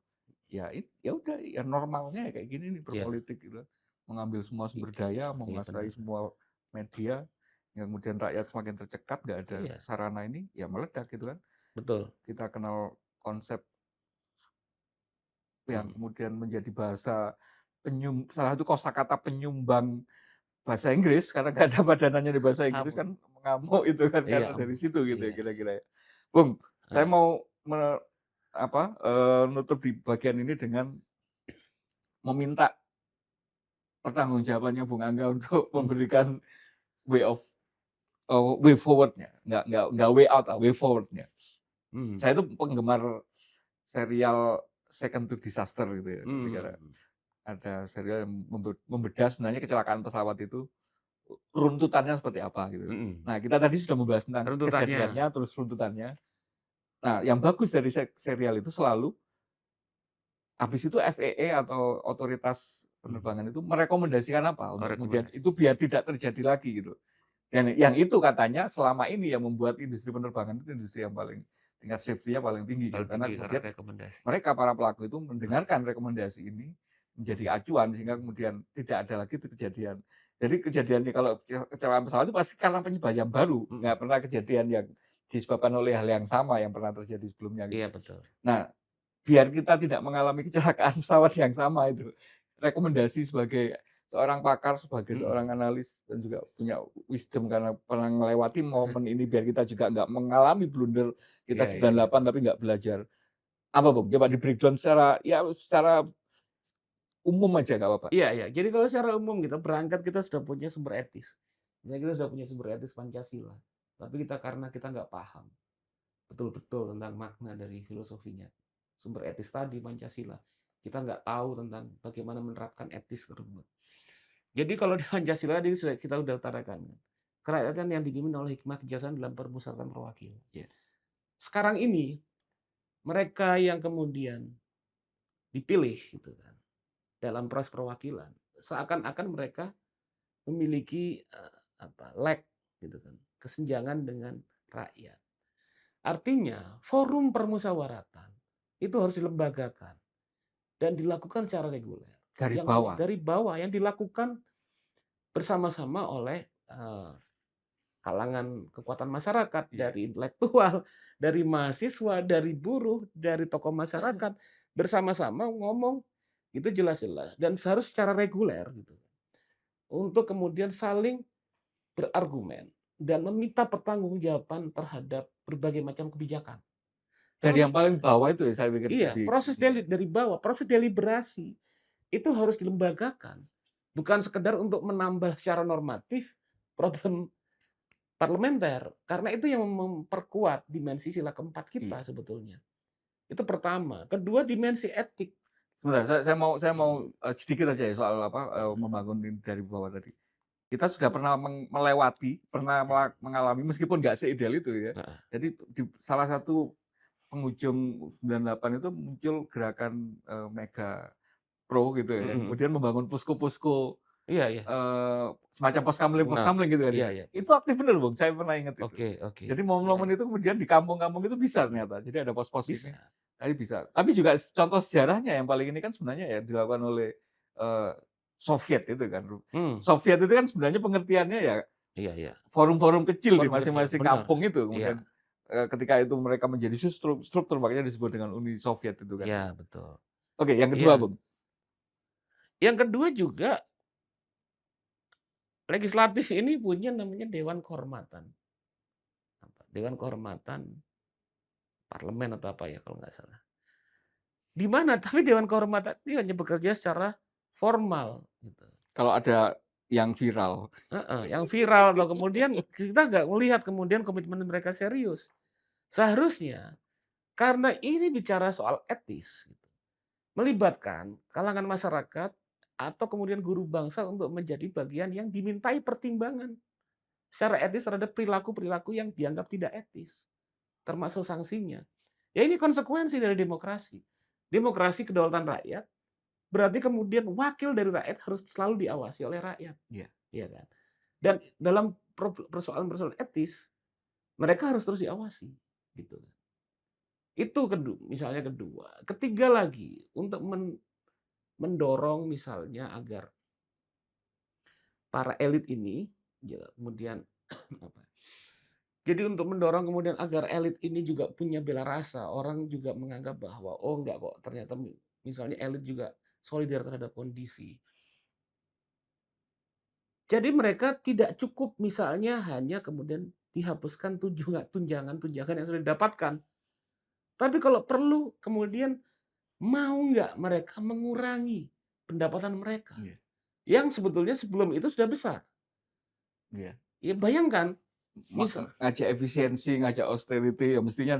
ya udah, ya normalnya ya kayak gini nih Iya, berpolitik gitu. Mengambil semua i sumber daya, iya menguasai benar. semua media, yang kemudian rakyat semakin tercekat, nggak ada Iya, sarana ini, ya meledak gitu kan. betul. Kita kenal konsep yang Mhm. kemudian menjadi bahasa salah satu kosakata penyumbang bahasa Inggris, karena nggak ada padanannya di bahasa Inggris Apa kan, mengamuk itu kan iya, karena dari situ gitu ya iya, kira-kira ya. Bung, saya heeh. mau nutup di bagian ini dengan meminta pertanggungjawabannya Bung Angga untuk Mhm memberikan way of way forward-nya, nggak way out lah, way forward-nya. mhm Saya itu penggemar serial Second to Disaster gitu ya, mhm ketika mhm ada serial yang membedah sebenarnya kecelakaan pesawat itu runtutannya seperti apa gitu. mhm. Nah, kita tadi sudah membahas tentang Runtutannya, kejadiannya, terus runtutannya. Nah, yang bagus dari serial itu selalu habis itu FAA atau otoritas mhm, penerbangan itu merekomendasikan apa oh untuk kemudian rekomendasi. itu biar tidak terjadi lagi gitu. Dan yang itu katanya selama ini yang membuat industri penerbangan itu industri yang paling tingkat safety-nya paling tinggi gitu. Paling Karena tinggi karena kemudian rekomendasi. mereka para pelaku itu Heeh, mendengarkan rekomendasi ini mhm menjadi acuan sehingga mhm. kemudian tidak ada lagi itu kejadian. Jadi kejadiannya kalau kecelakaan pesawat itu pasti karena penyebab yang baru, nggak Mhm, pernah kejadian yang disebabkan oleh hal yang sama yang pernah terjadi sebelumnya gitu. iya betul. Nah, biar kita tidak mengalami kecelakaan pesawat yang sama itu, rekomendasi sebagai seorang pakar, sebagai seorang Mhm. analis dan juga punya wisdom karena pernah melewati momen ini biar kita juga nggak mengalami blunder kita Iya iya iya. 98 tapi nggak belajar. Apa Bung? Coba di-breakdown secara umum aja nggak apa-apa. Iya iya. Jadi kalau secara umum kita berangkat kita sudah punya sumber etis. Misalnya kita sudah punya sumber etis Pancasila, tapi karena kita nggak paham betul-betul tentang makna dari filosofinya, sumber etis tadi Pancasila, kita nggak tahu tentang bagaimana menerapkan etis tersebut. Jadi kalau di Pancasila tadi sudah kita udah utarakan, kerakyatan yang dipimpin oleh hikmah kebijaksanaan dalam permusyawaratan perwakilan. Iya. Sekarang ini mereka yang kemudian dipilih gitu kan dalam proses perwakilan, seakan-akan mereka memiliki lag gitu kan, kesenjangan dengan rakyat. Artinya forum permusyawaratan itu harus dilembagakan dan dilakukan secara reguler. Dari Yang bawah. dari bawah yang dilakukan bersama-sama oleh kalangan kekuatan masyarakat, dari intelektual, dari mahasiswa, dari buruh, dari tokoh masyarakat, bersama-sama ngomong itu jelas-jelas dan harus secara reguler gitu. Untuk kemudian saling berargumen dan meminta pertanggungjawaban terhadap berbagai macam kebijakan. Dari yang Proses paling bawah itu ya saya pikir iya, proses dari bawah, proses deliberasi itu harus dilembagakan. Bukan sekedar untuk menambah secara normatif problem parlementer, karena itu yang memperkuat dimensi sila keempat kita sebetulnya. Itu pertama. Kedua, dimensi etik. Sebentar, saya mau sedikit aja ya soal membangun ini dari bawah tadi. Kita sudah pernah melewati, pernah mengalami meskipun nggak seideal itu ya. Jadi di salah satu penghujung 98 itu muncul gerakan Mega Pro gitu ya, yang kemudian membangun posko-posko Iya. semacam pos kamling gitu kan ya. Iya. Itu aktif bener Bung, saya pernah ingat itu. Oke. Jadi momen-momen itu kemudian di kampung-kampung itu bisa ternyata. Jadi ada pos-pos ini, Bisa. bisa. Tapi juga contoh sejarahnya yang paling ini kan sebenarnya ya dilakukan oleh Soviet itu kan. Soviet itu kan sebenarnya pengertiannya ya Iya. forum-forum kecil di Forum kecil, masing-masing benar. kampung itu. Iya. Kemudian ketika itu mereka menjadi struktur makanya disebut dengan Uni Soviet itu kan. Iya, betul. Oke, yang kedua, Iya. Bung. Yang kedua juga legislatif ini punya namanya Dewan Kehormatan. Dewan Kehormatan Parlemen atau apa ya kalau nggak salah. Di mana? Tapi Dewan Kehormatan ini hanya bekerja secara formal. Gitu. Kalau ada yang viral. Yang viral atau kemudian kita nggak melihat kemudian komitmen mereka serius. Seharusnya karena ini bicara soal etis, gitu, melibatkan kalangan masyarakat atau kemudian guru bangsa untuk menjadi bagian yang dimintai pertimbangan secara etis terhadap perilaku-perilaku yang dianggap tidak etis, termasuk sanksinya. Ya ini konsekuensi dari demokrasi. Demokrasi kedaulatan rakyat, berarti kemudian wakil dari rakyat harus selalu diawasi oleh rakyat. Iya kan? Dan dalam persoalan-persoalan etis, mereka harus terus diawasi. Gitu. Itu misalnya kedua. Ketiga lagi, untuk mendorong misalnya agar para elit ini, ya, kemudian jadi untuk mendorong kemudian agar elit ini juga punya bela rasa, orang juga menganggap bahwa oh enggak kok, ternyata misalnya elit juga solidar terhadap kondisi. Jadi mereka tidak cukup misalnya hanya kemudian dihapuskan tunjangan-tunjangan yang sudah didapatkan. Tapi kalau perlu kemudian mau nggak mereka mengurangi pendapatan mereka yang sebetulnya sebelum itu sudah besar. Ya bayangkan, ngajak efisiensi, ngajak austerity ya mestinya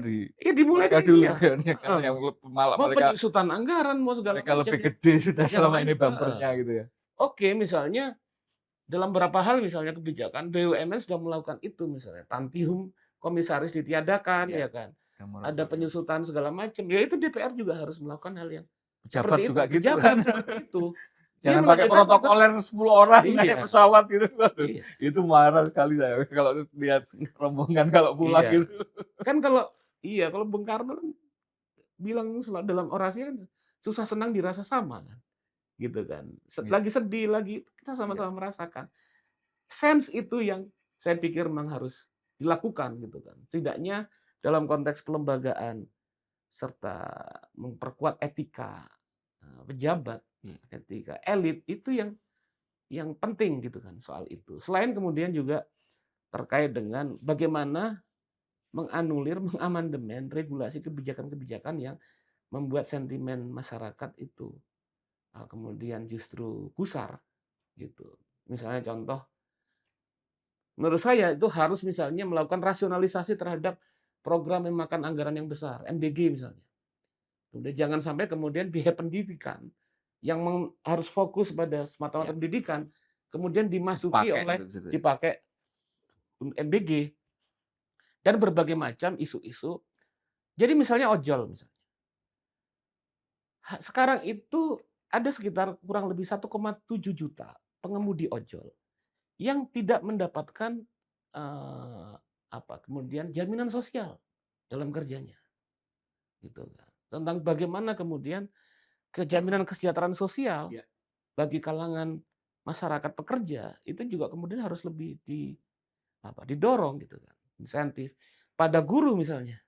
dimulai dari dulu dia. kan yang malah Mau mereka penyusutan anggaran, mau segala mereka macam. lebih gede sudah Yang selama lain, ini bumpernya gitu ya. Oke, misalnya dalam beberapa hal misalnya kebijakan BUMN sudah melakukan itu misalnya Tantium komisaris ditiadakan ya kan. Ada penyusutan segala macam. Ya itu DPR juga harus melakukan hal yang pejabat seperti juga itu. gitu Pejabat kan. seperti itu. Jangan pakai protokoler 10 orang naik pesawat gitu. Itu marah sekali saya kalau lihat rombongan kalau pulang gitu. Kan kalau Bung Karno bilang dalam orasinya kan susah senang dirasa sama kan. Gitu kan. Lagi sedih, lagi kita sama-sama merasakan. Sense itu yang saya pikir memang harus dilakukan gitu kan. Setidaknya dalam konteks pelembagaan serta memperkuat etika pejabat, etika elit itu yang penting gitu kan soal itu. Selain kemudian juga terkait dengan bagaimana menganulir, mengamandemen regulasi kebijakan-kebijakan yang membuat sentimen masyarakat itu kemudian justru gusar gitu. Misalnya contoh, menurut saya itu harus misalnya melakukan rasionalisasi terhadap program yang makan anggaran yang besar, MBG misalnya. Udah jangan sampai kemudian biaya pendidikan yang harus fokus pada semata-mata pendidikan, kemudian dipakai MBG dan berbagai macam isu-isu Jadi misalnya ojol misalnya. Sekarang itu ada sekitar kurang lebih 1,7 juta pengemudi ojol yang tidak mendapatkan, kemudian jaminan sosial dalam kerjanya, gitu kan. Tentang bagaimana kemudian kejaminan kesejahteraan sosial Iya. bagi kalangan masyarakat pekerja, itu juga kemudian harus lebih didorong gitu kan, insentif. Pada guru misalnya.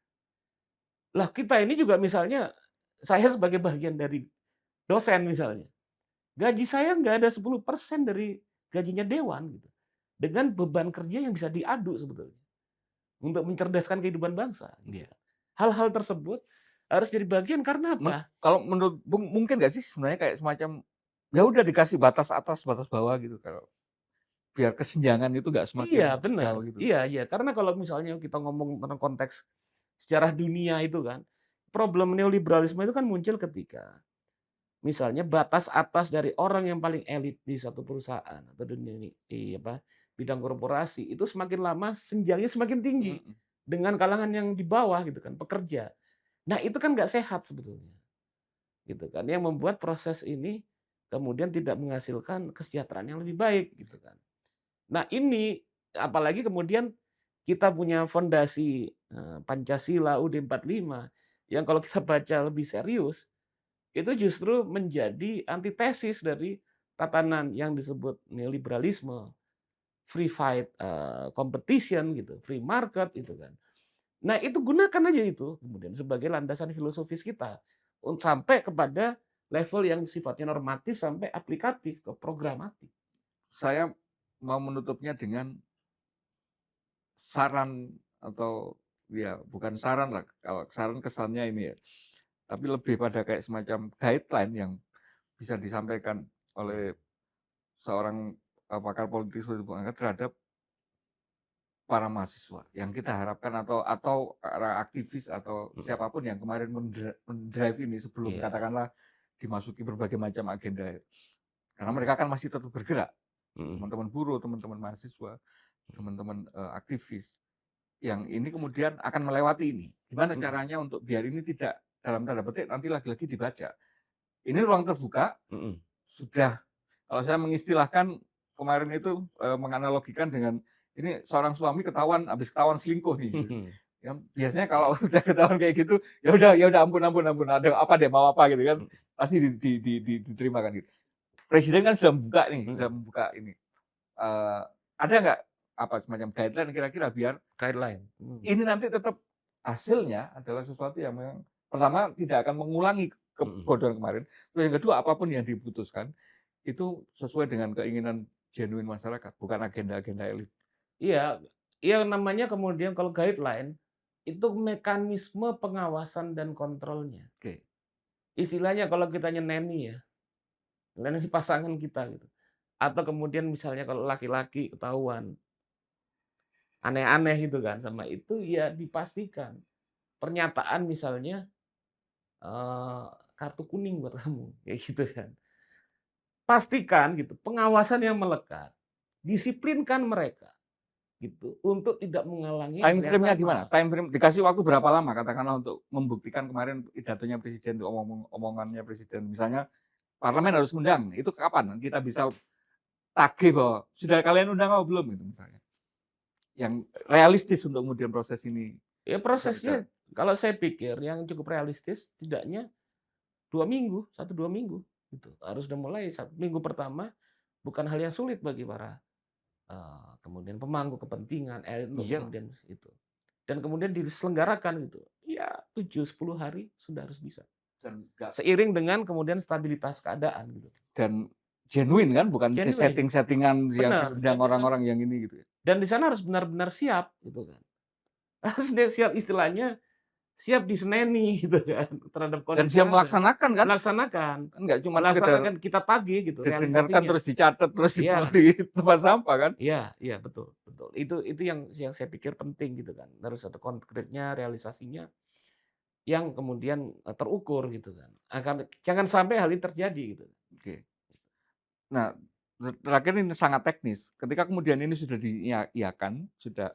Lah kita ini juga misalnya, saya sebagai bagian dari dosen misalnya, gaji saya nggak ada 10% dari gajinya dewan gitu. Dengan beban kerja yang bisa diadu sebetulnya, untuk mencerdaskan kehidupan bangsa gitu Iya. kan. Hal-hal tersebut harus jadi bagian karena apa? Kalau menurut Bung, mungkin nggak sih sebenarnya kayak semacam, ya udah dikasih batas atas, batas bawah gitu, kalau biar kesenjangan itu nggak Iya semakin benar, jauh gitu. iya iya. Karena kalau misalnya kita ngomong tentang konteks sejarah dunia itu kan, problem neoliberalisme itu kan muncul ketika misalnya batas atas dari orang yang paling elit di suatu perusahaan atau bidang korporasi itu semakin lama senjangnya semakin tinggi Mhm. dengan kalangan yang di bawah gitu kan, pekerja. Nah, itu kan nggak sehat sebetulnya, gitu kan. Yang membuat proses ini kemudian tidak menghasilkan kesejahteraan yang lebih baik gitu kan. Nah, ini apalagi kemudian kita punya fondasi, Pancasila UUD 45 yang kalau kita baca lebih serius itu justru menjadi antitesis dari tatanan yang disebut neoliberalisme, free fight, competition gitu, free market itu kan. Nah itu gunakan aja itu kemudian sebagai landasan filosofis kita sampai kepada level yang sifatnya normatif sampai aplikatif ke programatik. Saya mau menutupnya dengan saran, atau ya bukan saran lah, kalau saran kesannya ini ya, tapi lebih pada kayak semacam guideline yang bisa disampaikan oleh seorang pakar politik seperti Bung Angga terhadap para mahasiswa yang kita harapkan, atau para aktivis atau Mhm, siapapun yang kemarin mendrive ini sebelum iya, katakanlah dimasuki berbagai macam agenda. Karena mereka kan masih tetap bergerak, mhm, teman-teman buruh, teman-teman mahasiswa, teman-teman aktivis yang ini kemudian akan melewati ini. Gimana mhm, caranya untuk biar ini tidak dalam tanda petik nanti lagi-lagi dibaca. Ini ruang terbuka mhm. sudah, kalau saya mengistilahkan kemarin itu menganalogikan dengan ini seorang suami habis ketahuan selingkuh nih. Gitu. Ya, biasanya kalau udah ketahuan kayak gitu, ya udah ampun ampun ampun, ada apa deh, mau apa gitu kan, Mhm, pasti diterima kan gitu. Presiden kan sudah membuka nih, sudah mhm. membuka ini. Ada nggak apa semacam guideline kira-kira biar Guideline. Mhm, ini nanti tetap hasilnya adalah sesuatu yang memang pertama tidak akan mengulangi mhm. kebodohan kemarin. Terus yang kedua, apapun yang diputuskan itu sesuai dengan keinginan genuine masyarakat, bukan agenda-agenda elit. Iya, yang namanya kemudian kalau guideline itu mekanisme pengawasan dan kontrolnya. Oke. Istilahnya kalau kita nyeneni ya, nyeneni pasangan kita gitu. Atau kemudian misalnya kalau laki-laki ketahuan aneh-aneh gitu kan sama itu, ya dipastikan pernyataan misalnya, eee, kartu kuning buat kamu, kayak gitu kan. Pastikan gitu, pengawasan yang melekat, disiplinkan mereka gitu, untuk tidak mengulangi hal Time yang frame-nya gimana? sama. Time frame dikasih waktu berapa lama katakanlah untuk membuktikan kemarin pidatonya presiden, omongannya presiden. Misalnya parlemen harus undang, itu kapan kita bisa tagih bahwa sudah kalian undang apa belum itu misalnya. Yang realistis untuk kemudian proses ini Ya bisa berjalan. prosesnya kalau saya pikir yang cukup realistis tidaknya 2 minggu, 1-2 minggu gitu. Harus udah mulai minggu pertama bukan hal yang sulit bagi para, kemudian pemangku kepentingan, elit untuk Iya, kemudian itu. Dan kemudian diselenggarakan gitu. Ya 7-10 hari sudah harus bisa. dan nggak, Seiring dengan kemudian stabilitas keadaan gitu. dan genuine kan, bukan Genuine, setting-settingan yang benar. diundang orang-orang yang ini gitu ya. Dan di sana harus benar-benar siap gitu kan. Harus dia siap istilahnya, siap diseneni gitu kan terhadap Dan kondisi siap yang ada. melaksanakan kan, Melaksanakan, kan nggak cuma sekedar melaksanakan kita tagih gitu didengarkan realisasinya. terus dicatat terus dibuang Iya, di tempat sampah kan. iya iya, betul betul. Itu yang saya pikir penting gitu kan. Harus ada konkretnya, realisasinya yang kemudian, terukur gitu kan. Jangan sampai hal ini terjadi gitu. Oke. Nah, terakhir ini sangat teknis. Ketika kemudian ini sudah diiyakan, sudah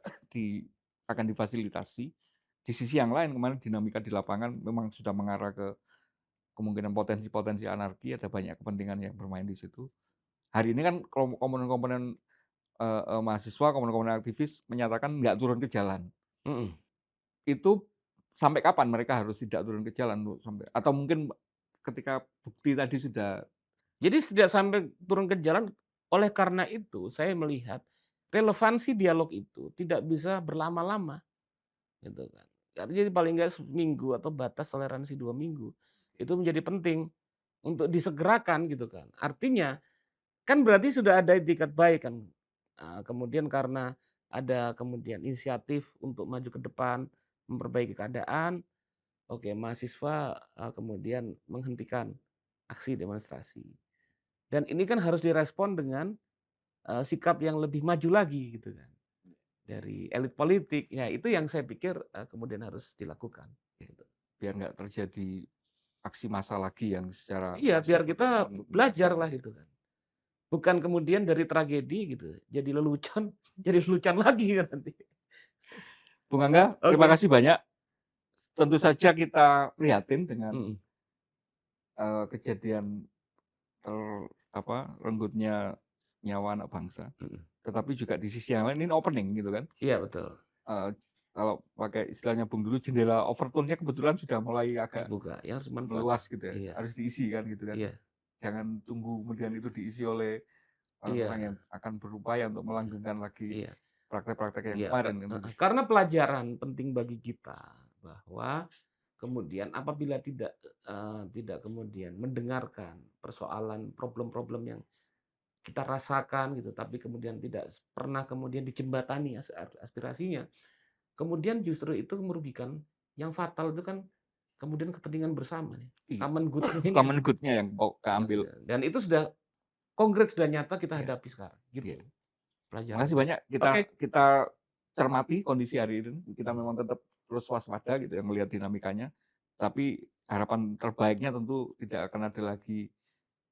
akan difasilitasi, Di sisi yang lain kemarin dinamika di lapangan memang sudah mengarah ke kemungkinan potensi-potensi anarki, ada banyak kepentingan yang bermain di situ. Hari ini kan komponen-komponen, mahasiswa, komponen-komponen aktivis menyatakan nggak turun ke jalan. Mhm. Itu sampai kapan mereka harus tidak turun ke jalan, Bu? Sampai atau mungkin ketika bukti tadi sudah Jadi tidak sampai turun ke jalan, oleh karena itu saya melihat relevansi dialog itu tidak bisa berlama-lama, gitu kan. Jadi paling enggak seminggu atau batas toleransi 2 minggu, itu menjadi penting untuk disegerakan gitu kan. Artinya, kan berarti sudah ada itikat baik kan, kemudian karena ada kemudian inisiatif untuk maju ke depan, memperbaiki keadaan, oke mahasiswa, kemudian menghentikan aksi demonstrasi. Dan ini kan harus direspon dengan, sikap yang lebih maju lagi gitu kan, dari elit politik. Ya itu yang saya pikir, kemudian harus dilakukan, gitu. biar nggak terjadi aksi massa lagi yang secara Iya, biar masif untuk kita untuk belajar menyelesaikan lah ya. gitu kan. Bukan kemudian dari tragedi gitu, jadi lelucon, jadi lelucon lagi kan nanti. Bung Angga, terima Oke. kasih banyak. Tentu saja kita prihatin dengan, Mhm, kejadian ter renggutnya nyawa anak bangsa. mhm. Tetapi juga di sisi yang lain ini opening gitu kan. Iya betul, Eee, Kalau pakai istilahnya Bung dulu jendela overtone-nya kebetulan sudah mulai agak terbuka, ya harus meluas dimanfaatkan. gitu ya, Iya, harus diisi kan gitu kan. iya, Jangan tunggu kemudian itu diisi oleh orang-orang iya, yang akan berupaya untuk melanggengkan lagi iya, praktek-praktek yang iya, kemarin kan gitu. karena pelajaran penting bagi kita bahwa kemudian apabila tidak kemudian mendengarkan persoalan, problem-problem yang kita rasakan gitu, tapi kemudian tidak pernah kemudian dijembatani aspirasinya, kemudian justru itu merugikan. Yang fatal itu kan kemudian kepentingan bersama nih, Iya, common good-nya ini common good-nya yang yang keambil. dan itu sudah konkret, sudah nyata kita Iya, hadapi sekarang, iya. gitu Makasih pelajarannya. banyak kita Oke, kita cermati kondisi hari ini, kita mhm, memang tetap terus waspada gitu ya melihat dinamikanya, tapi harapan terbaiknya tentu tidak akan ada lagi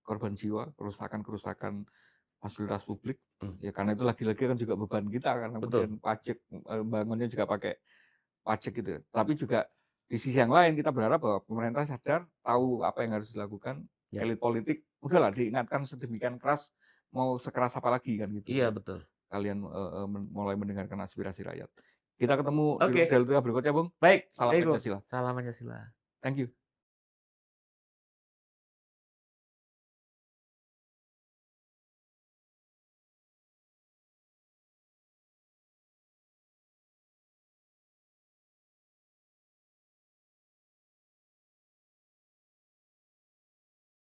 korban jiwa, kerusakan-kerusakan fasilitas publik, mmm, ya karena itu lagi-lagi kan juga beban kita karena kemudian betul, pajak, bangunnya juga pakai pajak gitu ya. Tapi juga di sisi yang lain kita berharap bahwa pemerintah sadar, tahu apa yang harus dilakukan, ya, elit politik udahlah diingatkan sedemikian keras, mau sekeras apa lagi kan gitu iya biar betul. kalian, mulai mendengarkan aspirasi rakyat. Kita ketemu di Oke, dialog berikutnya Bung, baik salam baik Bung, Pancasila. salam Pancasila. Thank you.